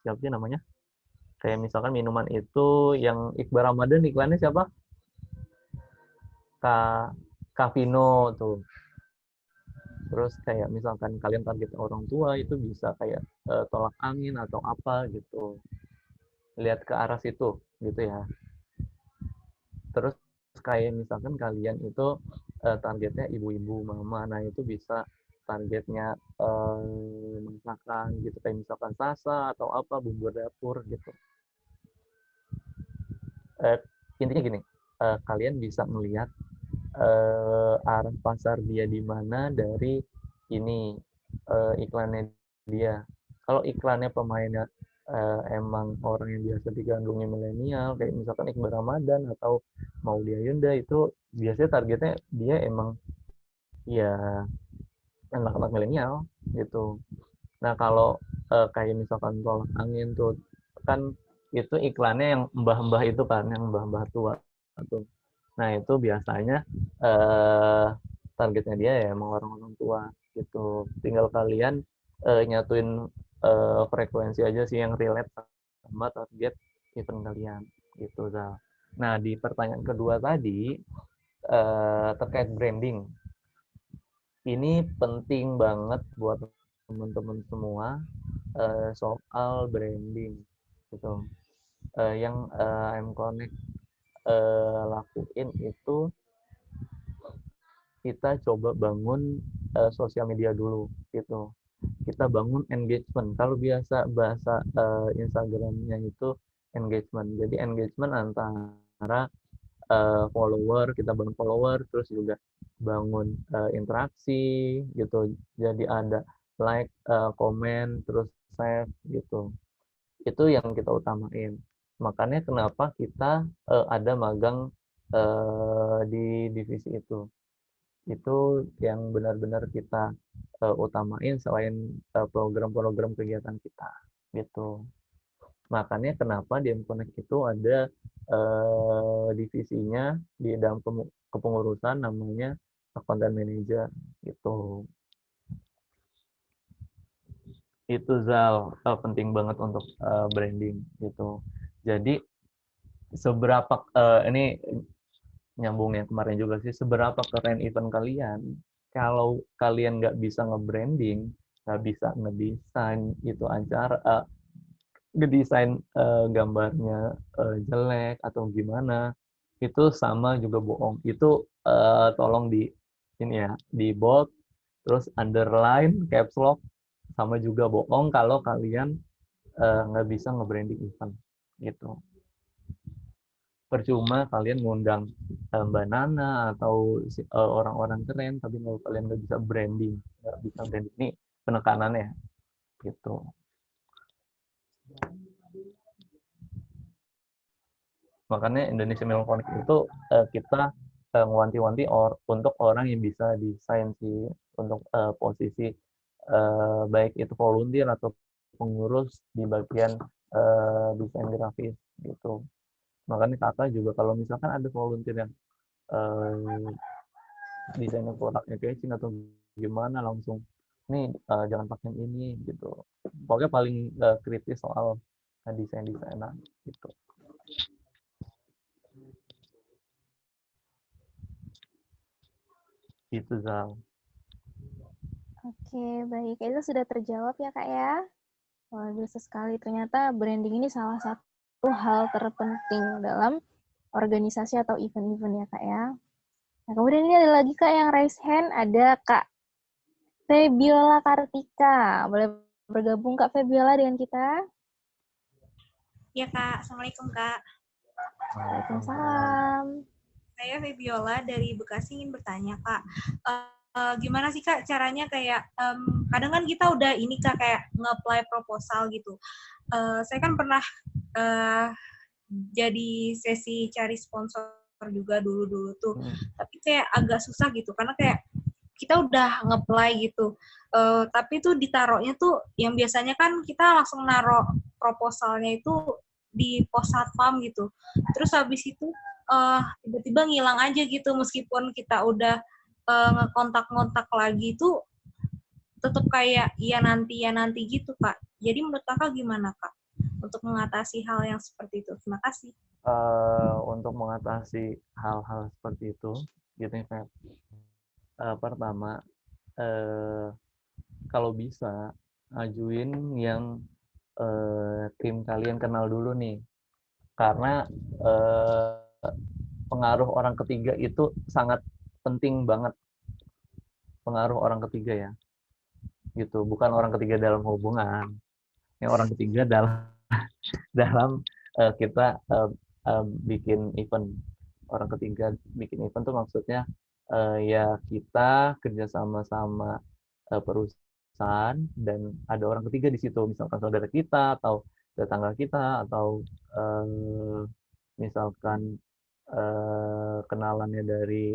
siapa sih namanya? Kayak misalkan minuman itu yang Iqbal Ramadan iklannya siapa? Kavino tuh. Terus kayak misalkan kalian target orang tua, itu bisa kayak tolak angin atau apa gitu. Lihat ke arah situ gitu ya. Terus kayak misalkan kalian itu targetnya ibu-ibu, mama, nah itu bisa targetnya masakan gitu, kayak misalkan sasa atau apa, bumbu dapur gitu. Intinya gini, kalian bisa melihat arah pasar dia di mana dari ini iklannya dia. Kalau iklannya pemainnya emang orang yang biasa digandrungi milenial, kayak misalkan Iqbal Ramadan atau Maudy Ayunda, itu biasanya targetnya dia emang ya anak-anak milenial gitu. Nah kalau kayak misalkan tolak angin tuh kan, itu iklannya yang mbah-mbah itu kan, yang mbah-mbah tua tuh. Nah, itu biasanya targetnya dia ya emang orang-orang tua gitu. Tinggal kalian nyatuin frekuensi aja sih yang relate sama target event kalian gitu, Zal. Nah, di pertanyaan kedua tadi terkait branding. Ini penting banget buat teman-teman semua soal branding gitu. Yang M-Connect lakuin itu, kita coba bangun sosial media dulu gitu. Kita bangun engagement. Kalau biasa bahasa Instagramnya itu engagement. Jadi engagement antara follower, kita bangun follower, terus juga bangun interaksi gitu. Jadi ada like, komen, terus save gitu. Itu yang kita utamain. Makanya kenapa kita ada magang di divisi itu. Itu yang benar-benar kita utamain selain program-program kegiatan kita gitu. Makanya kenapa di M-Connect itu ada divisinya di dalam kepengurusan, namanya content manager gitu. Itu Zal, penting banget untuk branding gitu. Jadi seberapa ini nyambung yang kemarin juga sih, seberapa keren event kalian, kalau kalian nggak bisa nge-branding, nggak bisa ngedesain itu acara, ngedesain gambarnya jelek atau gimana, itu sama juga bohong. Itu tolong di ini ya, di bold, terus underline, caps lock, sama juga bohong kalau kalian nggak bisa nge-branding event gitu. Percuma kalian ngundang Mbak Nana atau orang-orang keren, tapi kalau kalian nggak bisa branding, ini penekanannya gitu. Makanya Indonesia Melancholic itu kita ngewanti-wanti untuk orang yang bisa desain sih, untuk posisi baik itu volunteer atau pengurus di bagian desain grafis gitu. Makanya kakak juga kalau misalkan ada volunteer yang desainnya produknya casing atau gimana, langsung nih jangan pakai yang ini gitu. Pokoknya paling kritis soal desain-desainan gitu. Itu Zal. Oke, baik. Itu sudah terjawab ya, Kak ya? Wah, bisa sekali. Ternyata branding ini salah satu hal terpenting dalam organisasi atau event-event ya, Kak ya. Nah, kemudian ini ada lagi, Kak, yang raise hand. Ada Kak Febiola Kartika. Boleh bergabung, Kak Febiola, dengan kita? Ya Kak, Assalamualaikum Kak. Waalaikumsalam. Saya Febiola dari Bekasi ingin bertanya Kak, gimana sih Kak caranya kayak, kadang kan kita udah ini Kak kayak nge-apply proposal gitu. Saya kan pernah jadi sesi cari sponsor juga dulu-dulu tuh, tapi kayak agak susah gitu, karena kayak kita udah nge-apply gitu, tapi tuh ditaruhnya tuh yang biasanya kan kita langsung naruh proposalnya itu di pos satpam gitu, terus habis itu tiba-tiba ngilang aja gitu, meskipun kita udah ngekontak-ngontak lagi tuh tetap kayak ya nanti gitu Kak. Jadi menurut Kakak gimana Kak untuk mengatasi hal yang seperti itu? Terima kasih. Untuk mengatasi hal-hal seperti itu, gitu ya. Pertama, kalau bisa ajuin yang tim kalian kenal dulu nih, karena pengaruh orang ketiga itu sangat penting banget. Pengaruh orang ketiga ya, gitu. Bukan orang ketiga dalam hubungan, yang orang ketiga dalam kita bikin event. Orang ketiga bikin event tuh maksudnya ya kita kerja sama perusahaan dan ada orang ketiga di situ, misalkan saudara kita atau tetangga kita atau misalkan kenalannya dari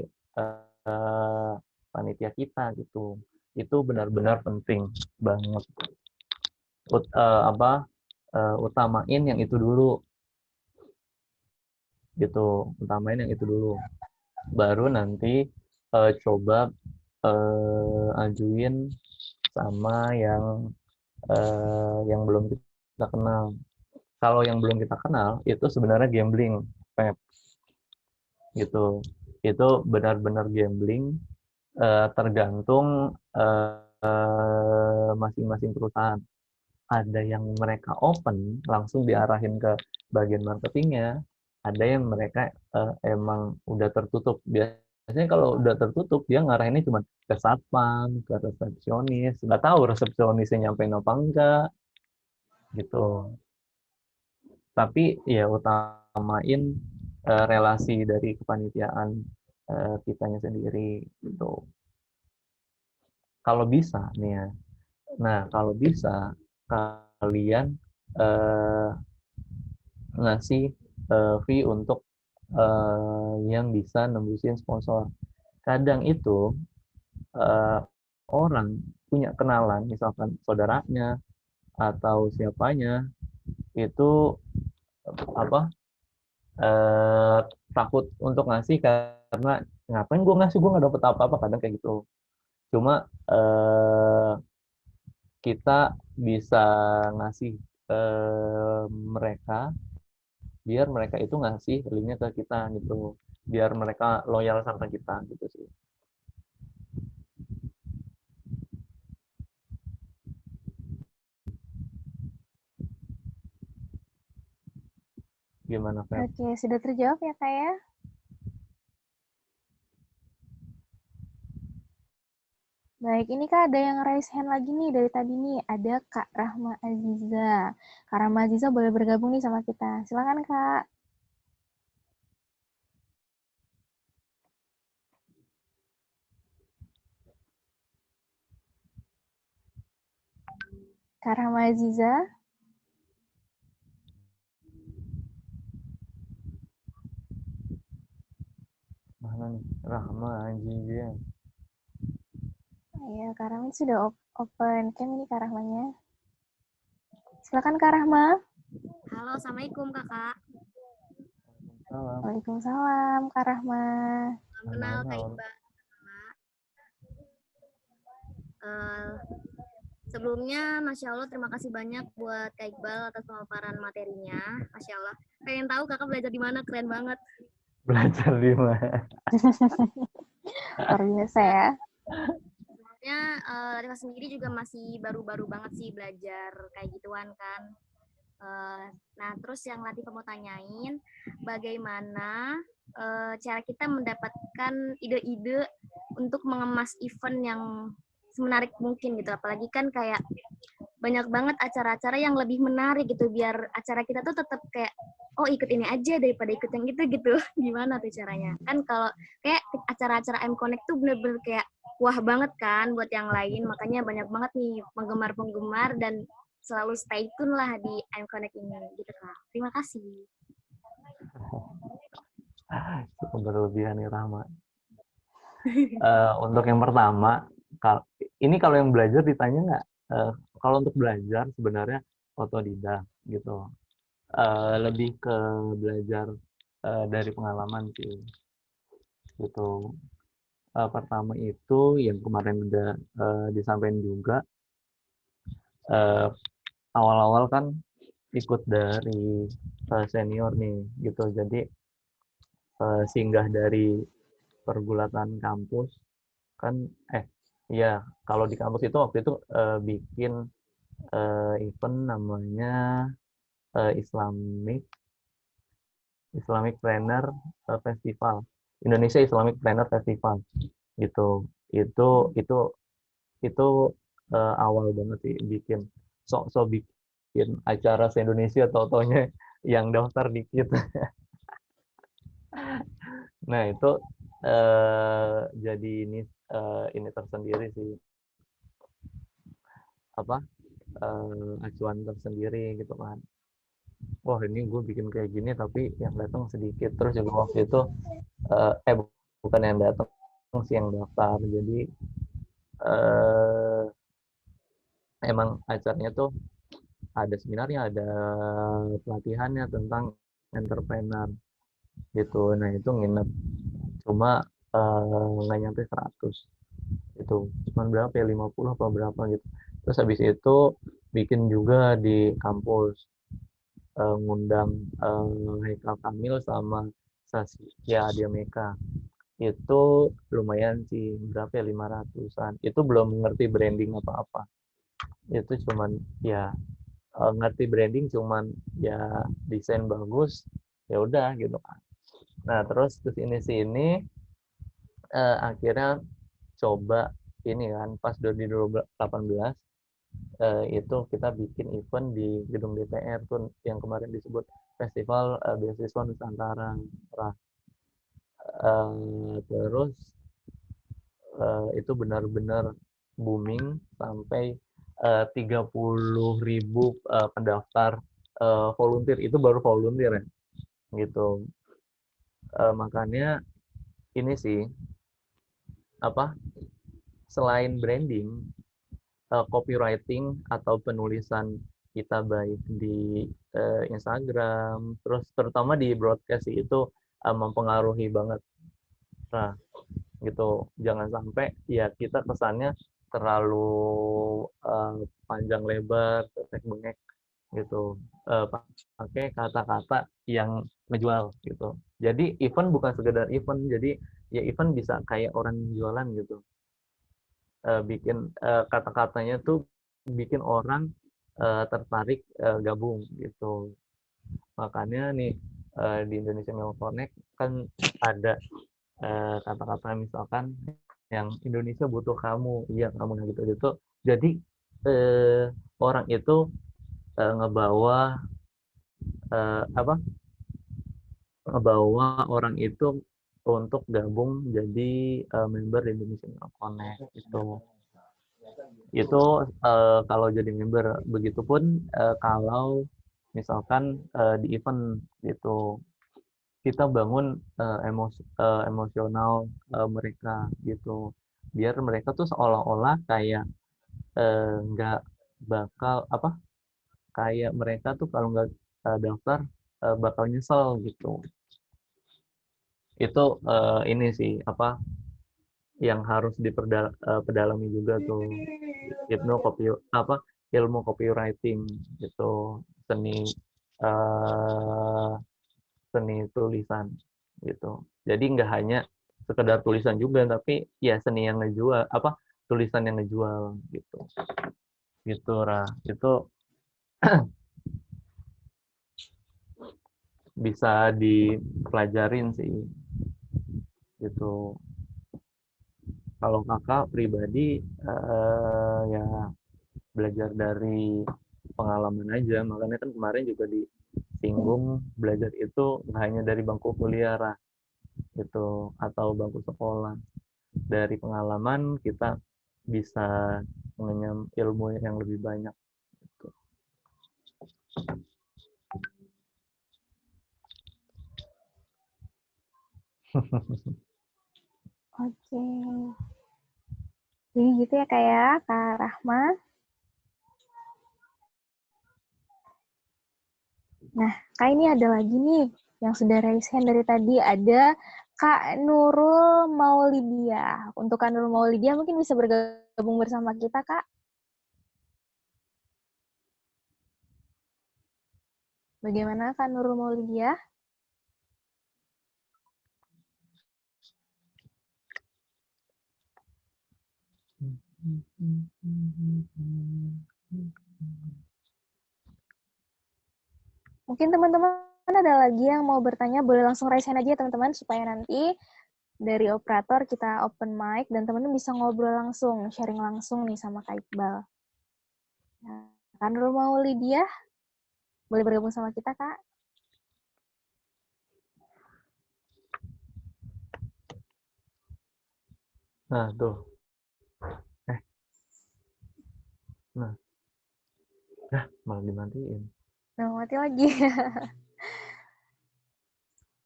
panitia kita gitu. Itu benar-benar penting banget. Utamain yang itu dulu gitu, utamain yang itu dulu, baru nanti coba ajuin sama yang belum kita kenal. Kalau yang belum kita kenal itu sebenarnya gambling, Pep. Gitu. Itu benar-benar gambling, tergantung masing-masing perusahaan. Ada yang mereka open langsung diarahin ke bagian marketingnya, ada yang mereka emang udah tertutup. Biasanya kalau udah tertutup dia ngarahinnya cuma ke satpam, ke resepsionis. Nggak tahu resepsionisnya nyampein apa enggak gitu. Tapi ya utamain relasi dari kepanitiaan kitanya sendiri gitu. Kalau bisa nih ya. Nah, kalau bisa kalian ngasih fee untuk yang bisa nembusin sponsor. Kadang itu orang punya kenalan, misalkan saudaranya atau siapanya, itu takut untuk ngasih karena ngapain gue ngasih, gue nggak dapet apa-apa, kadang kayak gitu. Cuma kita bisa ngasih mereka biar mereka itu ngasih linknya ke kita gitu. biar mereka loyal sama kita gitu sih. Gimana, Fer? Oke, sudah terjawab ya Kak ya? Baik, ini Kak ada yang raise hand lagi nih dari tadi nih. Ada Kak Rahma Aziza. Kak Rahma Aziza boleh bergabung nih sama kita. Silakan Kak. Kak Rahma Aziza. Mana nih? Rahma Aziza. Ya, Kak Rahma sudah open cam ini Kak Rahmanya. Silakan Kak Rahma. Halo, Assalamualaikum Kakak. Salam. Waalaikumsalam Kak Rahma. Salam kenal Kak Iqbal. Sebelumnya, Masya Allah, terima kasih banyak buat Kak Iqbal atas pemaparan materinya. Masya Allah. Pengen tahu Kakak belajar di mana, keren banget. Belajar di mana? Luar biasa ya. Sebenarnya Reva sendiri juga masih baru-baru banget sih belajar kayak gituan kan. Nah, terus yang Latifah mau tanyain, bagaimana cara kita mendapatkan ide-ide untuk mengemas event yang semenarik mungkin gitu. Apalagi kan kayak banyak banget acara-acara yang lebih menarik gitu, biar acara kita tuh tetap kayak, oh ikut ini aja daripada ikut yang itu gitu. Gimana tuh caranya? Kan kalau kayak acara-acara M-Connect tuh bener-bener kayak wah banget kan buat yang lain, makanya banyak banget nih penggemar-penggemar dan selalu stay tune lah di M-Connect ini gitu Kak. Terima kasih. Cukup berlebihan nih Rahma. Untuk yang pertama, ini kalau yang belajar ditanya nggak? Kalau untuk belajar sebenarnya otodidak gitu. Lebih ke belajar dari pengalaman sih. Gitu. Pertama itu yang kemarin udah disampaikan juga. Awal-awal kan ikut dari senior nih gitu, jadi singgah dari pergulatan kampus kan ya kalau di kampus itu waktu itu bikin event namanya Islamic Planner Festival, Indonesia Islamic Planner Festival gitu. Itu awal banget sih bikin sok bikin acara se-Indonesia, tau-taunya yang daftar dikit. Nah itu jadi ini tersendiri sih, apa acuan tersendiri gitu kan. Wah ini gue bikin kayak gini tapi yang datang sedikit. Terus juga waktu itu bukan yang datang sih yang daftar. Jadi emang acaranya tuh ada seminarnya, ada pelatihannya tentang entrepreneur gitu. Nah itu nginep cuma nggak nyampe 100 itu, cuma berapa ya, 50 apa berapa gitu. Terus habis itu bikin juga di kampus, ngundang Haikal Kamil sama Saskia Adiameka. Itu lumayan sih, berapa ya, 500-an. Itu belum ngerti branding apa-apa. Itu cuman ya ngerti branding cuman ya desain bagus, ya udah gitu kan. Nah, terus sini akhirnya coba ini kan pas 2018 itu kita bikin event di gedung DPR tuh yang kemarin disebut Festival Beasiswa Nusantara. Terus itu benar-benar booming sampai 30.000 pendaftar volunteer. Itu baru volunteer ya gitu. Makanya ini sih apa, selain branding, copywriting atau penulisan kita baik di Instagram, terus terutama di broadcast itu mempengaruhi banget. Nah, gitu. Jangan sampai ya kita kesannya terlalu panjang lebar, tetek bengek gitu. Pakai kata-kata yang ngejual gitu. Jadi event bukan sekedar event, jadi ya event bisa kayak orang jualan gitu. Bikin kata-katanya tuh bikin orang tertarik gabung gitu. Makanya nih di Indonesia Memo Connect kan ada kata-kata misalkan yang Indonesia butuh kamu, iya kamu gitu. Jadi orang itu ngebawa apa? Ngebawa orang itu untuk gabung jadi member di Indonesia Memo Connect gitu. Itu kalau jadi member. Begitupun kalau misalkan di event gitu kita bangun emosional mereka gitu biar mereka tuh seolah-olah kayak nggak bakal apa kayak mereka tuh kalau nggak daftar bakal nyesel gitu itu ini sih apa yang harus diperdalami juga tuh ilmu copywriting gitu seni eh, seni tulisan gitu. Jadi nggak hanya sekedar tulisan juga, tapi ya seni yang ngejual, apa tulisan yang ngejual gitu. Gitu, Ra. Itu bisa dipelajarin sih. Gitu. Kalau kakak pribadi ya belajar dari pengalaman aja. Makanya kan kemarin juga disinggung belajar itu nggak hanya dari bangku kuliah, Ra. Gitu atau bangku sekolah. Dari pengalaman kita bisa mengenyam ilmu yang lebih banyak. Gitu. Oke. Jadi gitu ya kayak Kak Rahma. Nah, Kak ini ada lagi nih yang sudah raise hand dari tadi. Ada Kak Nurul Maulidia. Untuk Kak Nurul Maulidia mungkin bisa bergabung bersama kita, Kak. Bagaimana Kak Nurul Maulidia? Mungkin teman-teman ada lagi yang mau bertanya, boleh langsung raise hand aja teman-teman, supaya nanti dari operator kita open mic, dan teman-teman bisa ngobrol langsung, sharing langsung nih sama Kak Iqbal. Nah, Kak Nurul Maulidia, boleh bergabung sama kita, Kak? Nah, tuh. Nah. Malah dimatiin. Nah, mati lagi.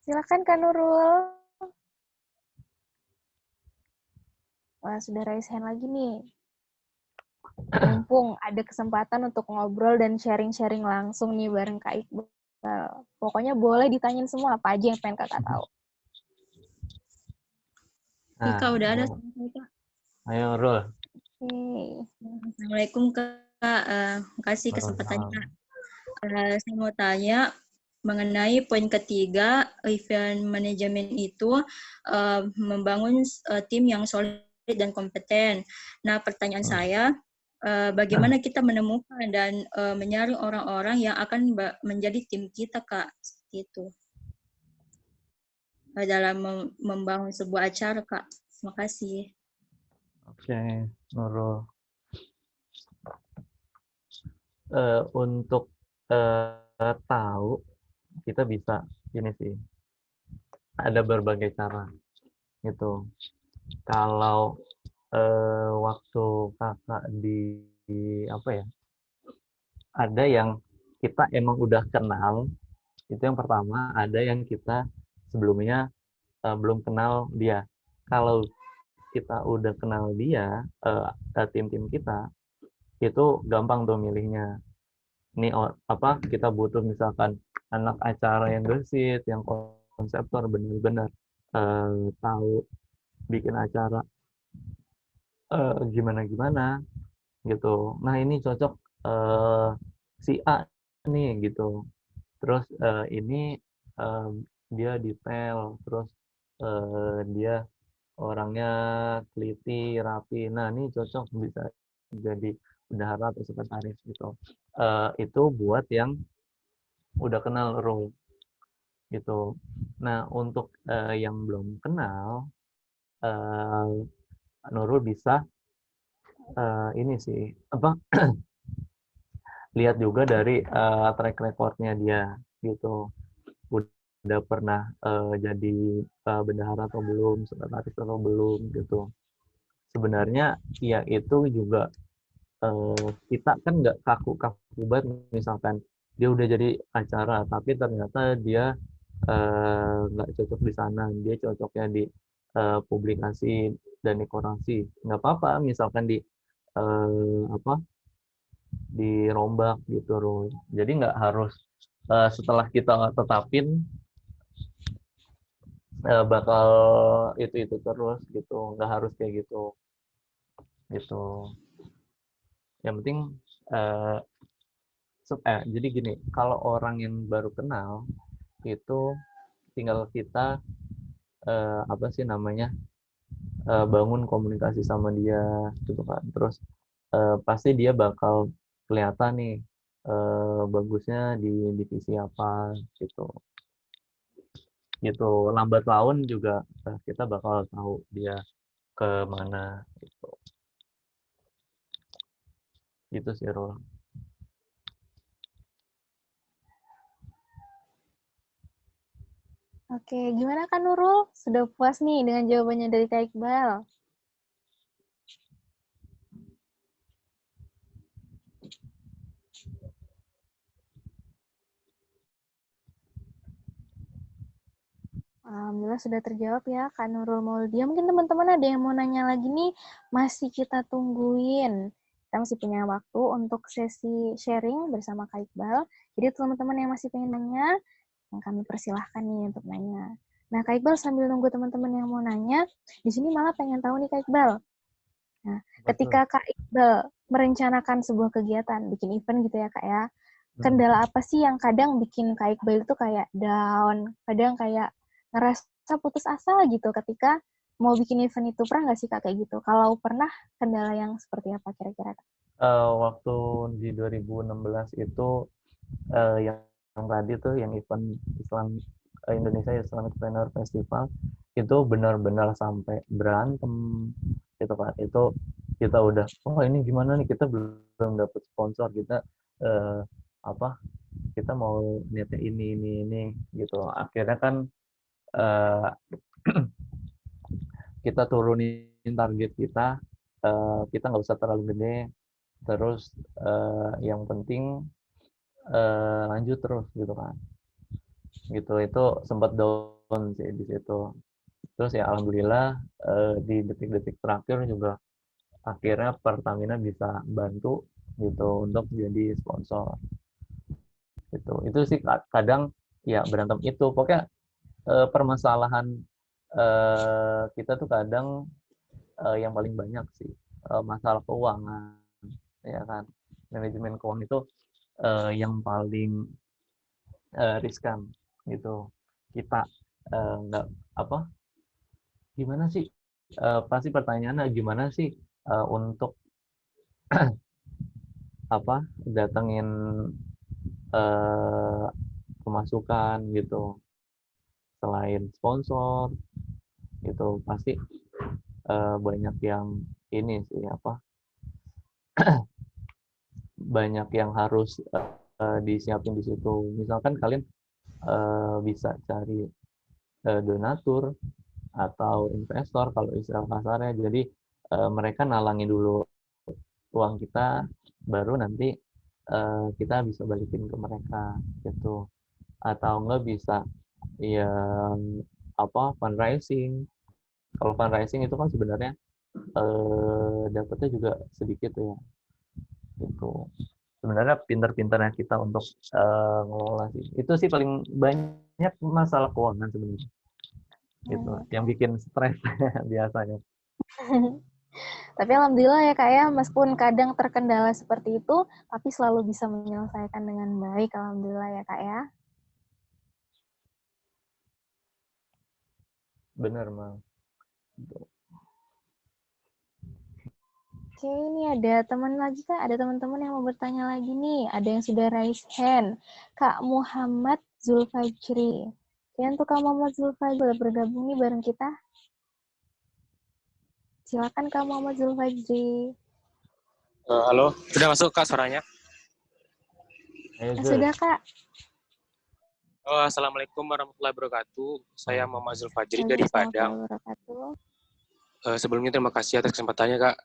Silakan Kak Nurul. Wah, sudah raise hand lagi nih. Mumpung ada kesempatan untuk ngobrol dan sharing-sharing langsung nih bareng Kak Iqbal. Pokoknya boleh ditanyain semua apa aja yang pengen Kakak tahu. Nah, Kak, udah ada. Kak. Ayo, Rul. Assalamualaikum, Kak. Makasih kesempatannya, Kak. Saya mau tanya mengenai poin ketiga, event manajemen itu membangun tim yang solid dan kompeten. Nah, pertanyaan saya, bagaimana kita menemukan dan menyaring orang-orang yang akan menjadi tim kita, Kak? Gitu. Dalam membangun sebuah acara, Kak. Terima kasih. Oke, Nurul. Untuk tahu, kita bisa ini sih. Ada berbagai cara gitu. Kalau waktu kakak di apa ya? Ada yang kita emang udah kenal, itu yang pertama. Ada yang kita sebelumnya belum kenal dia. Kalau kita udah kenal dia, tim-tim kita, itu gampang tuh milihnya. Ini apa kita butuh misalkan anak acara yang gesit, yang konseptor benar-benar tahu bikin acara gimana-gimana gitu. Nah ini cocok si A nih gitu. Terus ini dia detail, terus dia orangnya teliti, rapi. Nah, ini cocok bisa jadi bendahara atau sekretaris gitu. Itu buat yang udah kenal role gitu. Nah, untuk yang belum kenal, Nurul bisa ini sih apa lihat juga dari track recordnya dia gitu. Udah pernah jadi bendahara atau belum, sekretaris atau belum gitu. Sebenarnya ya itu juga kita kan nggak kaku-kaku banget, misalkan dia udah jadi acara tapi ternyata dia nggak cocok di sana, dia cocoknya di publikasi dan dekorasi, nggak apa-apa misalkan di apa dirombak gitu loh. Jadi nggak harus setelah kita tetapin bakal itu terus gitu, nggak harus kayak gitu gitu. Yang penting jadi gini, kalau orang yang baru kenal itu tinggal kita apa sih namanya bangun komunikasi sama dia gitu kan. Terus pasti dia bakal kelihatan nih bagusnya di divisi apa gitu. Gitu lambat laun juga kita bakal tahu dia ke mana gitu. Gitu sih Rul. Oke, gimana Kak Nurul? Sudah puas nih dengan jawabannya dari Kak Iqbal? Alhamdulillah sudah terjawab ya Kak Nurul Maulidia. Mungkin teman-teman ada yang mau nanya lagi nih, masih kita tungguin. Kita masih punya waktu untuk sesi sharing bersama Kak Iqbal. Jadi teman-teman yang masih pengen nanya, yang kami persilahkan nih untuk nanya. Nah Kak Iqbal sambil nunggu teman-teman yang mau nanya, di sini malah pengen tahu nih Kak Iqbal. Nah, ketika Kak Iqbal merencanakan sebuah kegiatan, bikin event gitu ya Kak ya, kendala apa sih yang kadang bikin Kak Iqbal itu kayak down, kadang kayak ngerasa putus asa gitu ketika mau bikin event itu, pernah nggak sih Kak kayak gitu? Kalau pernah, kendala yang seperti apa kira-kira? Waktu di 2016 itu yang tadi tuh yang event Islam Indonesia Islamic Planner Festival itu benar-benar sampai berantem gitu kan. Itu kita udah ini gimana nih, kita belum dapat sponsor, kita apa kita mau niatnya ini gitu. Akhirnya kan kita turunin target kita nggak usah terlalu gede, terus yang penting lanjut terus gitu kan. Gitu itu sempat down sih di situ. Terus ya alhamdulillah di detik-detik terakhir juga akhirnya Pertamina bisa bantu gitu untuk jadi sponsor. Gitu. Itu sih kadang ya berantem itu. Pokoknya permasalahan kita tuh kadang yang paling banyak sih masalah keuangan, ya kan. Manajemen keuangan itu yang paling riskan gitu. Kita nggak apa gimana sih pasti pertanyaannya gimana sih untuk apa datengin pemasukan gitu selain sponsor gitu, pasti banyak yang ini sih apa banyak yang harus disiapin di situ. Misalkan kalian bisa cari donatur atau investor kalau istilah kasarnya. Jadi mereka nalangi dulu uang kita, baru nanti kita bisa balikin ke mereka gitu. Atau enggak bisa yang apa fundraising. Kalau fundraising itu kan sebenarnya dapatnya juga sedikit ya. Gitu. Sebenarnya pintar-pintarnya kita untuk ngelola sih. Itu sih paling banyak masalah keuangan sebenarnya. Gitu. Yang bikin stres biasanya. Tapi alhamdulillah ya Kak ya, meskipun kadang terkendala seperti itu, tapi selalu bisa menyelesaikan dengan baik. Alhamdulillah ya Kak ya. Bener, Mang. Oke, ini ada teman lagi Kak, ada teman-teman yang mau bertanya lagi nih. Ada yang sudah raise hand. Kak Muhammad Zulfajri. Oke, untuk Kak Muhammad Zulfajri boleh bergabung nih bareng kita. Silakan Kak Muhammad Zulfajri. Halo, sudah masuk Kak suaranya? Sudah Kak. Assalamualaikum warahmatullahi wabarakatuh. Saya Muhammad Zulfajri dari Padang. Sebelumnya terima kasih atas kesempatannya Kak.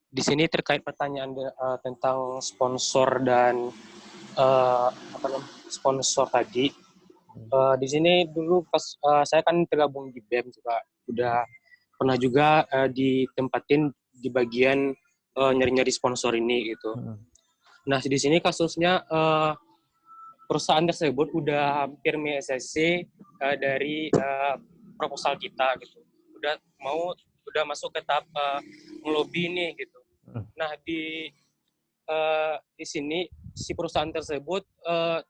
Di sini terkait pertanyaan tentang sponsor dan sponsor tadi. Di sini dulu pas saya kan tergabung di BEM juga, udah pernah juga ditempatin di bagian nyari-nyari sponsor ini gitu. Nah di sini kasusnya perusahaan tersebut udah hampir me-SSC dari proposal kita gitu. Udah masuk ke tahap ngelobi nih gitu. Nah di sini si perusahaan tersebut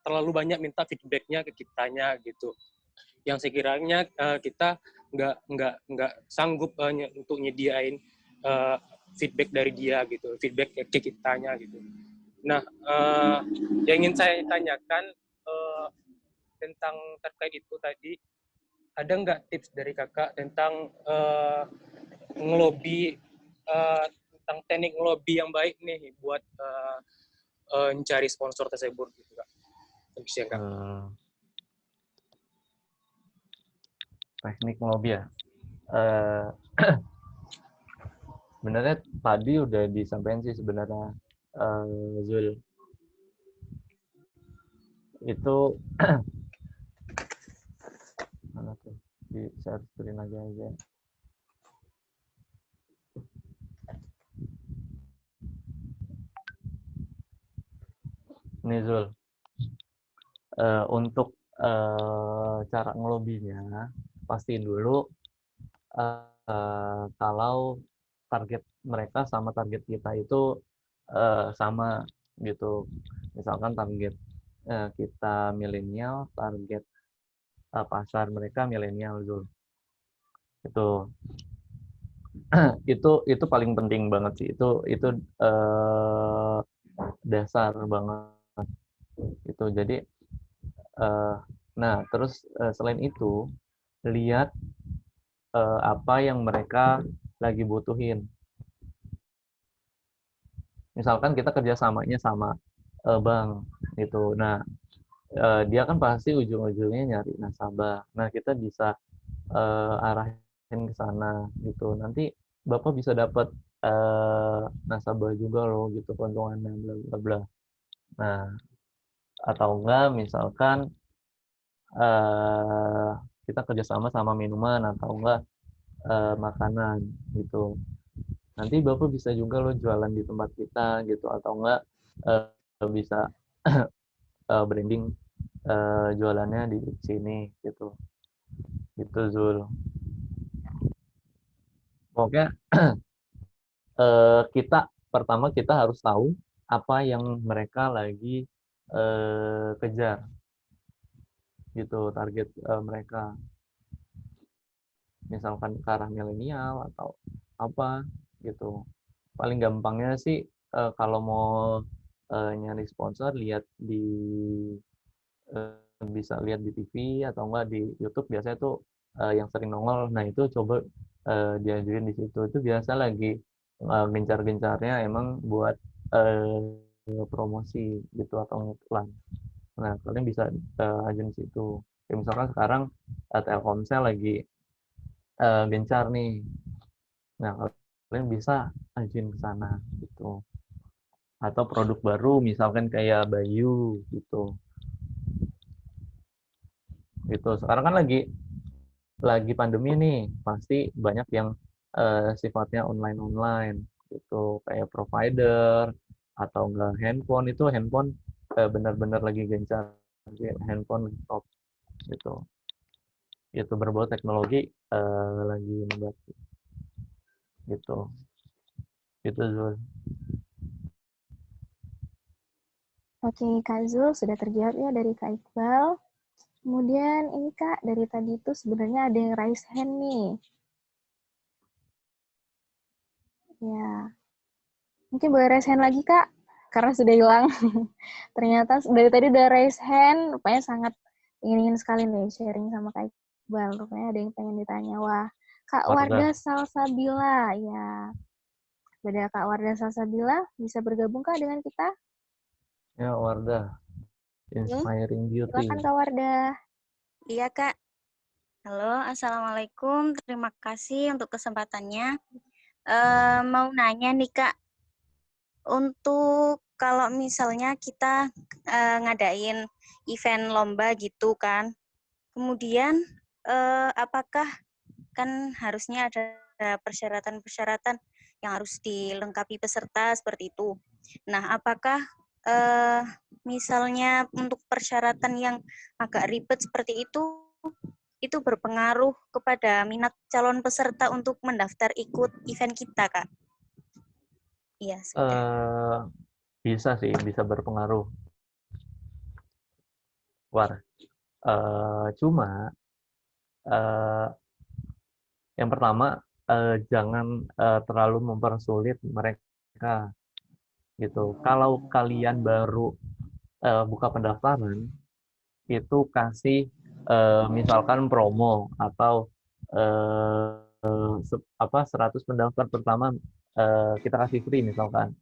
terlalu banyak minta feedbacknya ke kitanya gitu. Yang sekiranya kita nggak sanggup untuk nyediain feedback dari dia gitu, feedback ke kitanya gitu. Nah, yang ingin saya tanyakan tentang terkait itu tadi, ada nggak tips dari kakak tentang ngelobi, tentang teknik ngelobi yang baik nih buat mencari sponsor tersebut gitu kak? Bisa kak? Teknik ngelobi ya. Sebenarnya tadi udah disampaikan sih sebenarnya Zul. Itu mana tuh? Di share screen aja. Nih Zul. Untuk cara ngelobinya pastiin dulu kalau target mereka sama target kita itu sama gitu. Misalkan target kita milenial, target pasar mereka milenial Zul. Itu paling penting banget sih. Itu dasar banget. Itu jadi nah terus selain itu lihat apa yang mereka lagi butuhin. Misalkan kita kerjasamanya sama bank gitu. Nah, dia kan pasti ujung-ujungnya nyari nasabah. Nah, kita bisa arahin ke sana gitu. Nanti Bapak bisa dapat nasabah juga loh gitu keuntungannya bla bla bla. Nah, atau enggak misalkan kita kerjasama sama minuman atau enggak makanan gitu. Nanti Bapak bisa juga loh jualan di tempat kita gitu atau enggak bisa branding jualannya di sini gitu. Gitu Zul. Pokoknya pertama kita harus tahu apa yang mereka lagi kejar. Gitu target mereka. Misalkan ke arah milenial atau apa gitu. Paling gampangnya sih kalau mau nyari sponsor lihat bisa lihat di TV atau enggak di YouTube biasanya tuh yang sering nongol. Nah itu coba diajuin di situ. Itu biasa lagi gencar-gencarnya emang buat promosi gitu atau iklan. Nah kalian bisa ajuin di situ. Ya, misalkan sekarang Telkomsel lagi gencar nih. Nah kalian bisa ajuin ke sana gitu. Atau produk baru misalkan kayak Bayu gitu. Gitu. Sekarang kan lagi pandemi nih, pasti banyak yang sifatnya online gitu, kayak provider atau enggak handphone benar-benar lagi gencar handphone laptop gitu. Itu berbau teknologi lagi membantu. gitu. Itu Zul. Oke, Kak Zul sudah terjawab ya dari Kak Iqbal. Kemudian ini Kak, dari tadi itu sebenarnya ada yang raise hand nih. Ya, mungkin boleh raise hand lagi Kak, karena sudah hilang. Ternyata dari tadi udah raise hand, rupanya sangat ingin sekali nih sharing sama Kak Iqbal. Rupanya ada yang pengen ditanya. Wah, Kak Wardah Salsabila, ya. Beda Kak Wardah Salsabila, bisa bergabung Kak dengan kita? Ya, Wardah. Inspiring Beauty. Silakan Kak Wardah. Iya Kak. Halo, Assalamualaikum. Terima kasih untuk kesempatannya. Mau nanya nih Kak, untuk kalau misalnya kita ngadain event lomba gitu kan, kemudian apakah kan harusnya ada persyaratan-persyaratan yang harus dilengkapi peserta seperti itu. Nah, apakah misalnya untuk persyaratan yang agak ribet seperti itu berpengaruh kepada minat calon peserta untuk mendaftar ikut event kita, Kak? Iya, bisa sih, bisa berpengaruh. Cuma yang pertama jangan terlalu mempersulit mereka gitu. Kalau kalian baru buka pendaftaran, itu kasih misalkan promo atau 100 pendaftar pertama kita kasih free misalkan.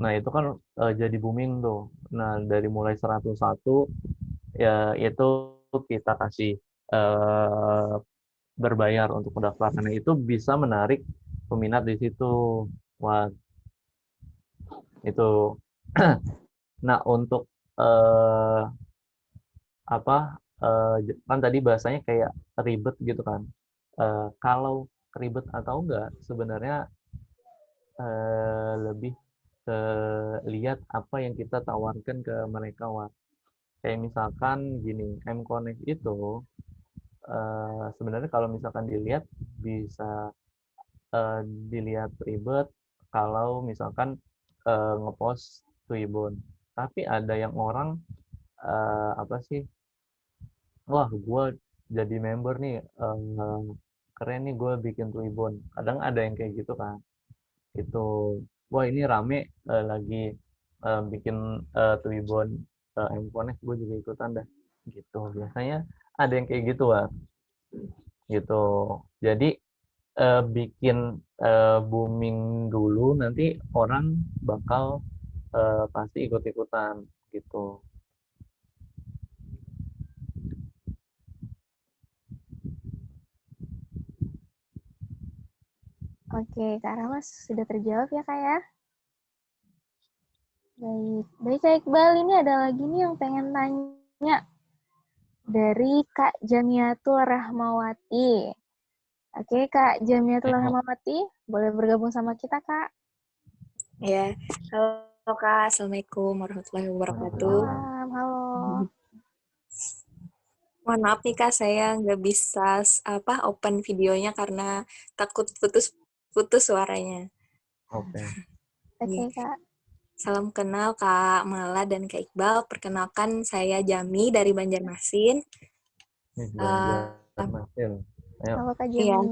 Nah, itu kan jadi booming tuh. Nah, dari mulai 101 ya itu kita kasih berbayar untuk pendaftaran. Nah, itu bisa menarik peminat di situ. Wah, itu. Nah, untuk kan tadi bahasanya kayak ribet gitu kan. Kalau ribet atau enggak, sebenarnya lebih lihat apa yang kita tawarkan ke mereka. Kayak misalkan gini, M-Connect itu sebenarnya kalau misalkan dilihat bisa dilihat ribet kalau misalkan ngepost Twibbon. Tapi ada yang orang wah gue jadi member nih, keren nih gue bikin Twibbon. Kadang ada yang kayak gitu kan. Itu, wah ini rame lagi bikin Twibbon M-Connect, gue juga ikutan dah. Gitu, biasanya ada yang kayak gitu lah. Gitu. Jadi bikin booming dulu, nanti orang bakal pasti ikut-ikutan gitu. Oke, Kak Ramas sudah terjawab ya Kak ya? Baik Kak Iqbal, ini ada lagi nih yang pengen tanya dari Kak Jamiatul Rahmawati. Oke, Kak Jamiatul Rahmawati, boleh bergabung sama kita, Kak? Ya, halo Kak, Assalamualaikum warahmatullahi wabarakatuh. Halo. Mohon maaf nih Kak, saya nggak bisa open videonya karena takut putus suaranya. Oke. Oke, Kak. Salam kenal Kak Mala dan Kak Iqbal. Perkenalkan saya Jami dari Banjarmasin. Halo Kak Jami. Iya.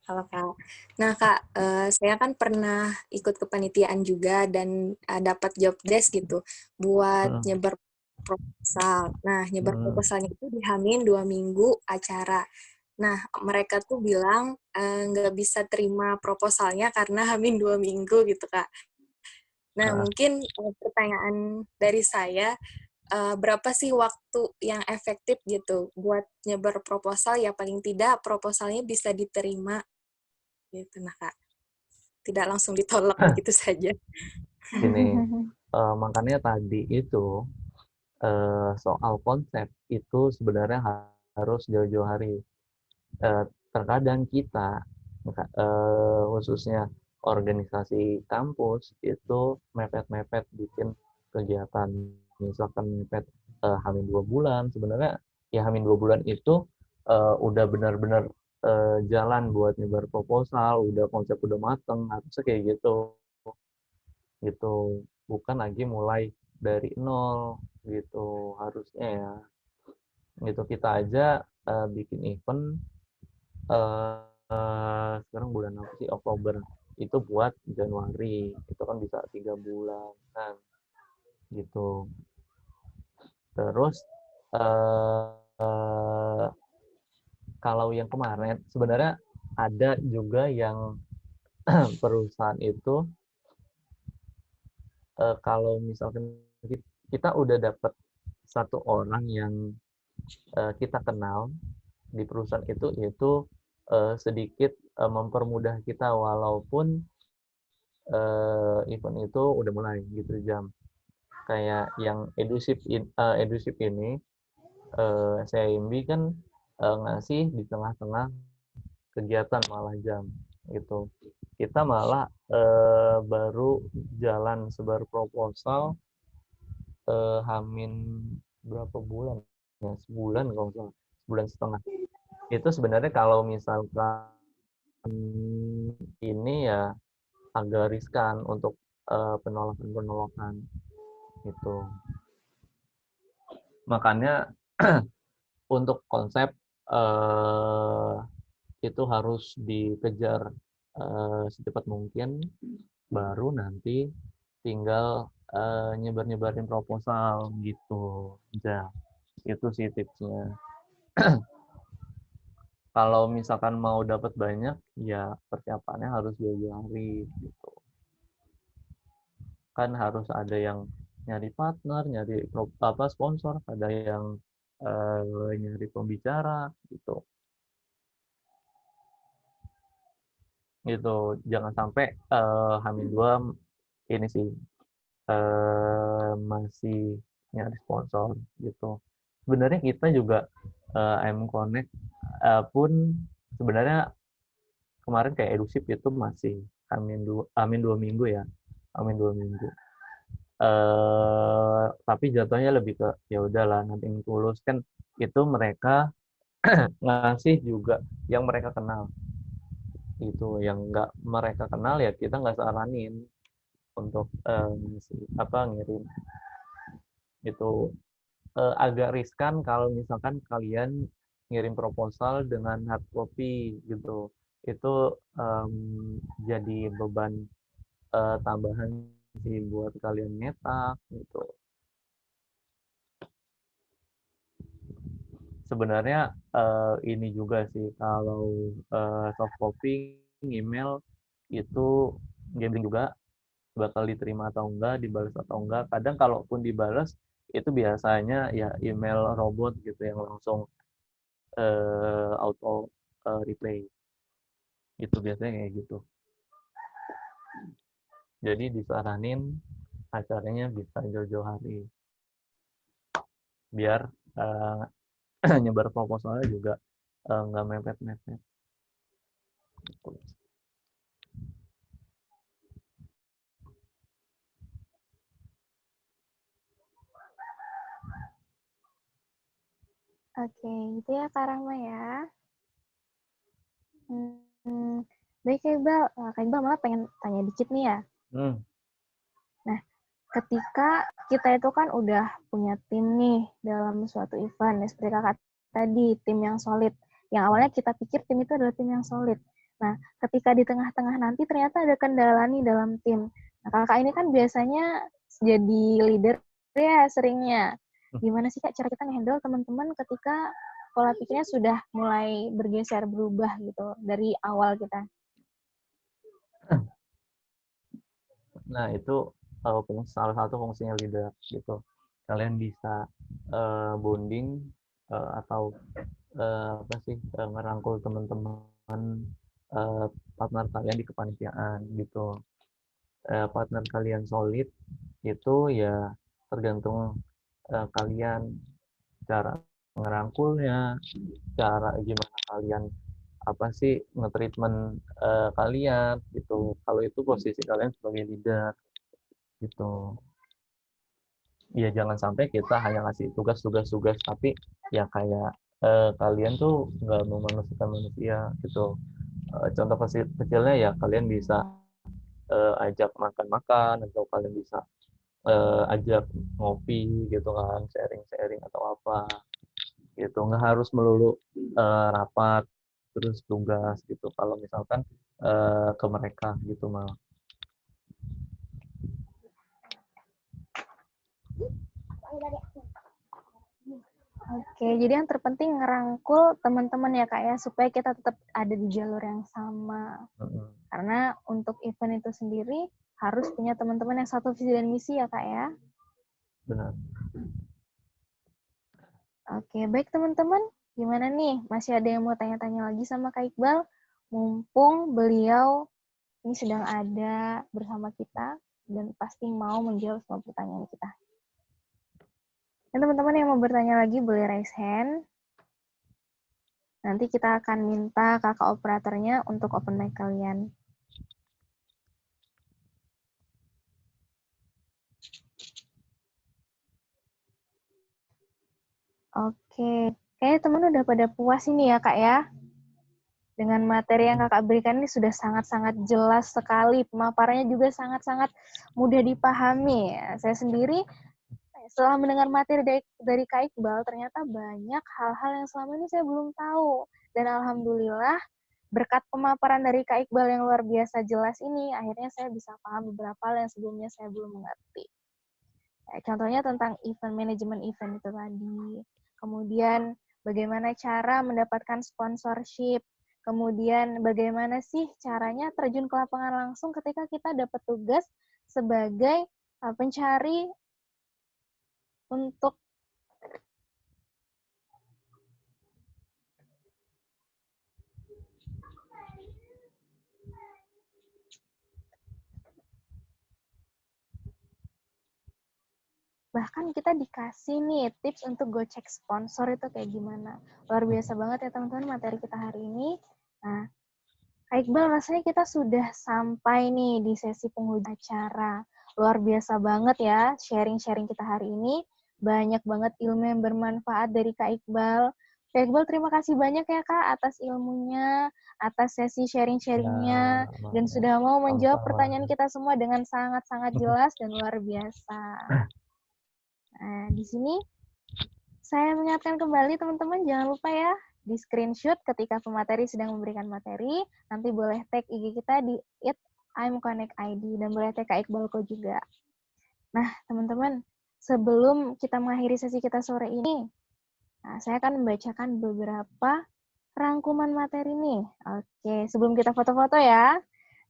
Halo Kak. Nah Kak, saya kan pernah ikut kepanitiaan juga dan dapat job desk gitu buat nyebar proposal. Nah, nyebar proposalnya itu di H-2 minggu acara. Nah, mereka tuh bilang nggak bisa terima proposalnya karena H-2 minggu gitu Kak. Nah, mungkin pertanyaan dari saya, berapa sih waktu yang efektif gitu buat nyebar proposal, ya paling tidak proposalnya bisa diterima gitu. Nah Kak, tidak langsung ditolak begitu saja. Gini, makanya tadi itu soal konsep itu sebenarnya harus jauh-jauh hari. Terkadang kita khususnya organisasi kampus itu mepet-mepet bikin kegiatan, misalkan mepet H-2 bulan. Sebenarnya ya H-2 bulan itu udah benar-benar jalan buat nyebar proposal, udah konsep udah mateng, harusnya kayak gitu. Gitu. Bukan lagi mulai dari nol gitu harusnya ya. Gitu kita aja bikin event sekarang bulan apa sih, Oktober, itu buat Januari, itu kan bisa 3 bulan kan gitu. Terus kalau yang kemarin sebenarnya ada juga yang perusahaan itu kalau misalkan kita udah dapat satu orang yang kita kenal di perusahaan itu, yaitu sedikit mempermudah kita walaupun event itu udah mulai gitu jam. Kayak yang Edusip ini CIMB kan ngasih di tengah-tengah kegiatan malah jam gitu. Kita malah baru jalan sebar proposal hamin berapa bulan ya, sebulan kalau nggak salah, sebulan setengah. Itu sebenarnya kalau misalkan ini ya agak riskan untuk penolakan gitu. Makanya untuk konsep itu harus dikejar secepat mungkin, baru nanti tinggal nyebar-nyebarin proposal gitu. Ya, itu sih tipsnya. Kalau misalkan mau dapat banyak, ya persiapannya harus jauh-jauh hari gitu. Kan harus ada yang nyari partner, nyari sponsor, ada yang nyari pembicara gitu. Gitu, jangan sampai H-2 ini sih masih nyari sponsor gitu. Sebenarnya kita juga M-Connect pun sebenarnya kemarin kayak Edusip itu masih amin 2 minggu ya, amin 2 minggu. Tapi jatuhnya lebih ke ya udahlah, nanti tulus kan itu mereka ngasih juga yang mereka kenal. Itu yang nggak mereka kenal ya kita nggak saranin untuk ngirim. Itu agak riskan kalau misalkan kalian ngirim proposal dengan hard copy gitu. Itu jadi beban tambahan sih buat kalian nyetak gitu. Sebenarnya ini juga sih kalau soft copy email itu gambling juga, bakal diterima atau enggak, dibalas atau enggak. Kadang kalaupun dibalas itu biasanya ya email robot gitu yang langsung auto reply. Itu biasanya kayak gitu. Jadi disaranin acaranya bisa jauh-jauh hari. Biar nyebar proposalnya juga nggak mepet-mepet. Oke, itu ya Kak Rahma ya. Baik Kak Iqbal, Kak Iqbal malah pengen tanya dikit nih ya. Nah, ketika kita itu kan udah punya tim nih dalam suatu event, ya seperti kakak tadi, tim yang solid. Yang awalnya kita pikir tim itu adalah tim yang solid. Nah, ketika di tengah-tengah nanti ternyata ada kendala nih dalam tim. Nah, kakak ini kan biasanya jadi leader ya seringnya. Gimana sih Kak cara kita nge-handle teman-teman ketika pola pikirnya sudah mulai bergeser, berubah gitu dari awal kita? Nah, itu salah satu fungsinya leader gitu. Kalian bisa bonding atau ngerangkul teman-teman partner kalian di kepanitiaan gitu. Partner kalian solid itu ya tergantung kalian cara ngerangkulnya, cara gimana kalian nge-treatment kalian gitu. Kalau itu posisi kalian sebagai leader gitu. Ya jangan sampai kita hanya ngasih tugas tapi ya kayak kalian tuh nggak memanusiakan manusia gitu. Contoh kecilnya ya kalian bisa ajak makan-makan, atau kalian bisa ajak ngopi gitu kan, sharing-sharing atau apa gitu. Nggak harus melulu rapat terus tugas gitu kalau misalkan ke mereka gitu malah. Oke, jadi yang terpenting ngerangkul teman-teman ya Kak ya, supaya kita tetap ada di jalur yang sama. Karena untuk event itu sendiri harus punya teman-teman yang satu visi dan misi ya Kak ya. Benar. Oke, baik teman-teman. Gimana nih? Masih ada yang mau tanya-tanya lagi sama Kak Iqbal? Mumpung beliau ini sedang ada bersama kita dan pasti mau menjawab semua pertanyaan kita. Dan teman-teman yang mau bertanya lagi boleh raise hand. Nanti kita akan minta kakak operatornya untuk open mic kalian. Oke, kayaknya teman udah pada puas ini ya Kak ya. Dengan materi yang kakak berikan ini sudah sangat-sangat jelas sekali. Pemaparannya juga sangat-sangat mudah dipahami. Saya sendiri setelah mendengar materi dari Kak Iqbal, ternyata banyak hal-hal yang selama ini saya belum tahu. Dan alhamdulillah, berkat pemaparan dari Kak Iqbal yang luar biasa jelas ini, akhirnya saya bisa paham beberapa hal yang sebelumnya saya belum mengerti. Contohnya tentang event manajemen event itu tadi. Kemudian bagaimana cara mendapatkan sponsorship. Kemudian bagaimana sih caranya terjun ke lapangan langsung ketika kita dapat tugas sebagai pencari untuk bahkan kita dikasih nih tips untuk go cek sponsor itu kayak gimana. Luar biasa banget ya teman-teman materi kita hari ini. Nah, Kak Iqbal, rasanya kita sudah sampai nih di sesi penghujung acara. Luar biasa banget ya sharing-sharing kita hari ini. Banyak banget ilmu yang bermanfaat dari Kak Iqbal. Kak Iqbal, terima kasih banyak ya Kak atas ilmunya, atas sesi sharing-sharingnya, dan sudah mau menjawab pertanyaan kita semua dengan sangat-sangat jelas dan luar biasa. Nah, di sini saya mengingatkan kembali teman-teman, jangan lupa ya, di screenshot ketika pemateri sedang memberikan materi, nanti boleh tag IG kita di @imconnectid dan boleh tag Kak Iqbalko juga. Nah, teman-teman, sebelum kita mengakhiri sesi kita sore ini, saya akan membacakan beberapa rangkuman materi nih. Oke, sebelum kita foto-foto ya.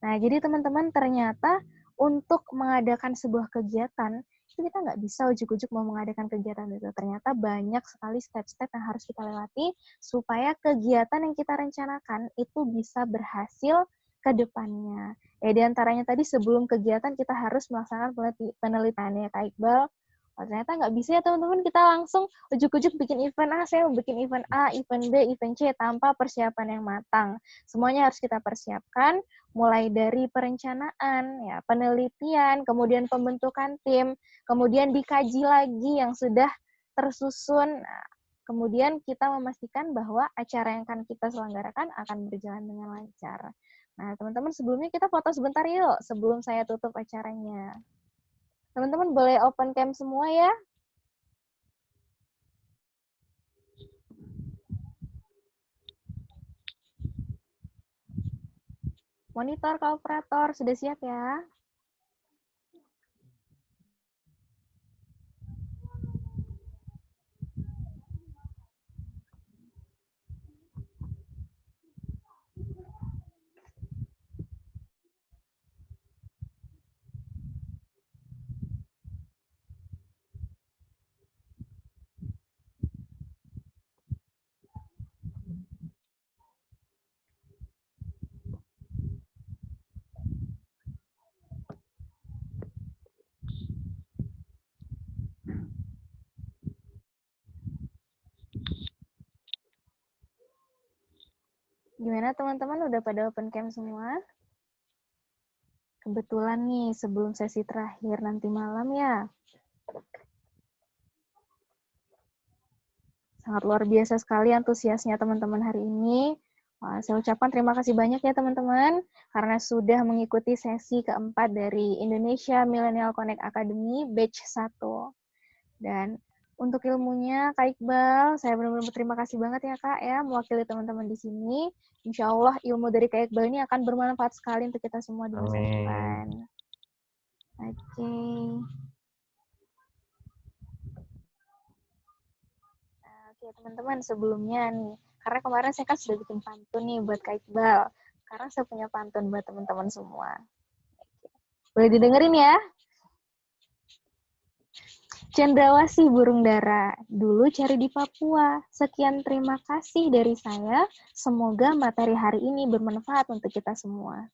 Nah, jadi teman-teman ternyata untuk mengadakan sebuah kegiatan, itu kita nggak bisa ujuk-ujuk mau mengadakan kegiatan itu. Ternyata banyak sekali step-step yang harus kita lewati supaya kegiatan yang kita rencanakan itu bisa berhasil ke depannya. Ya, di antaranya tadi sebelum kegiatan kita harus melaksanakan penelitian ya Kak Iqbal. Oh, ternyata nggak bisa ya teman-teman kita langsung ujuk-ujuk bikin event A, saya mau bikin event A, event B, event C tanpa persiapan yang matang. Semuanya harus kita persiapkan, mulai dari perencanaan, ya, penelitian, kemudian pembentukan tim, kemudian dikaji lagi yang sudah tersusun. Nah, kemudian kita memastikan bahwa acara yang akan kita selenggarakan akan berjalan dengan lancar. Nah, teman-teman sebelumnya kita foto sebentar yuk sebelum saya tutup acaranya. Teman-teman boleh open cam semua ya. Monitor ke operator, sudah siap ya? Gimana teman-teman, udah pada open cam semua? Kebetulan nih, sebelum sesi terakhir nanti malam ya, Sangat luar biasa sekali antusiasnya teman-teman hari ini. Wah, saya ucapkan terima kasih banyak ya teman-teman, karena sudah mengikuti sesi keempat dari Indonesia Millennial Connect Academy Batch 1. Dan untuk ilmunya, Kak Iqbal, saya benar-benar berterima kasih banget ya Kak ya, mewakili teman-teman di sini. Insya Allah ilmu dari Kak Iqbal ini akan bermanfaat sekali untuk kita semua di masa depan. Oke. Oke teman-teman, sebelumnya nih, karena kemarin saya kan sudah bikin pantun nih buat Kak Iqbal. Sekarang saya punya pantun buat teman-teman semua. Boleh didengerin ya? Cendrawasih burung dara, dulu cari di Papua. Sekian terima kasih dari saya. Semoga materi hari ini bermanfaat untuk kita semua.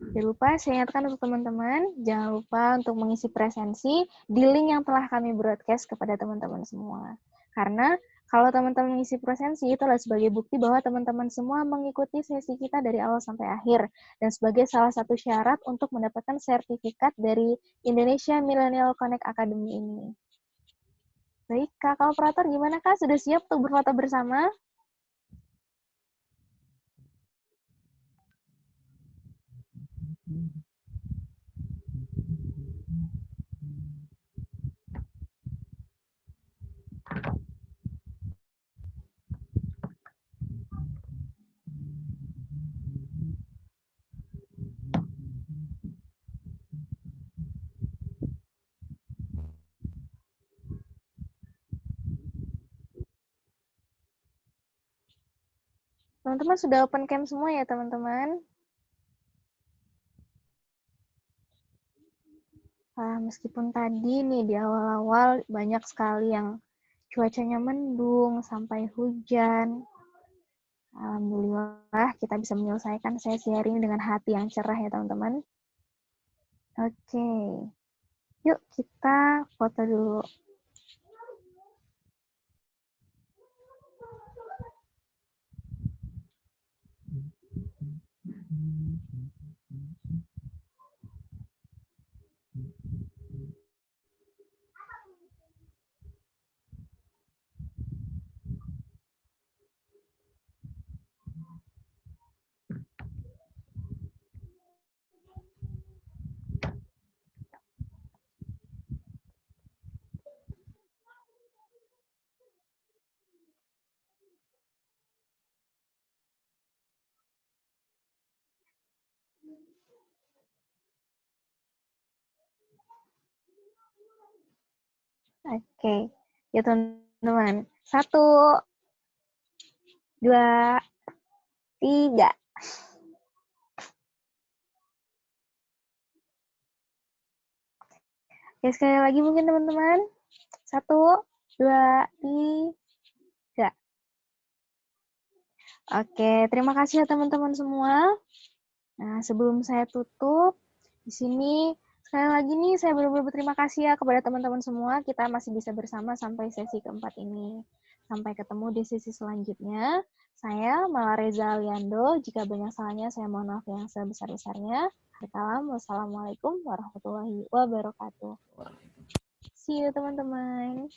Jangan lupa, saya ingatkan untuk teman-teman, jangan lupa untuk mengisi presensi di link yang telah kami broadcast kepada teman-teman semua. Karena kalau teman-teman mengisi presensi, itu adalah sebagai bukti bahwa teman-teman semua mengikuti sesi kita dari awal sampai akhir. Dan sebagai salah satu syarat untuk mendapatkan sertifikat dari Indonesia Millennial Connect Academy ini. Baik, Kakak Operator gimana Kak? Sudah siap untuk berfoto bersama? Teman-teman sudah open cam semua ya teman-teman? Meskipun tadi nih di awal-awal banyak sekali yang cuacanya mendung sampai hujan. Alhamdulillah kita bisa menyelesaikan sesi hari ini dengan hati yang cerah ya teman-teman. Oke, yuk kita foto dulu. Oke, ya teman-teman. 1, 2, 3. Oke, sekali lagi mungkin teman-teman. 1, 2, 3. Oke, terima kasih ya teman-teman semua. Nah, sebelum saya tutup, di sini sekali lagi nih saya benar-benar berterima kasih ya kepada teman-teman semua. Kita masih bisa bersama sampai sesi keempat ini. Sampai ketemu di sesi selanjutnya. Saya Mala Reza Aliando. Jika banyak salahnya, saya mohon maaf yang sebesar-besarnya. Wassalamualaikum warahmatullahi wabarakatuh. See you teman-teman.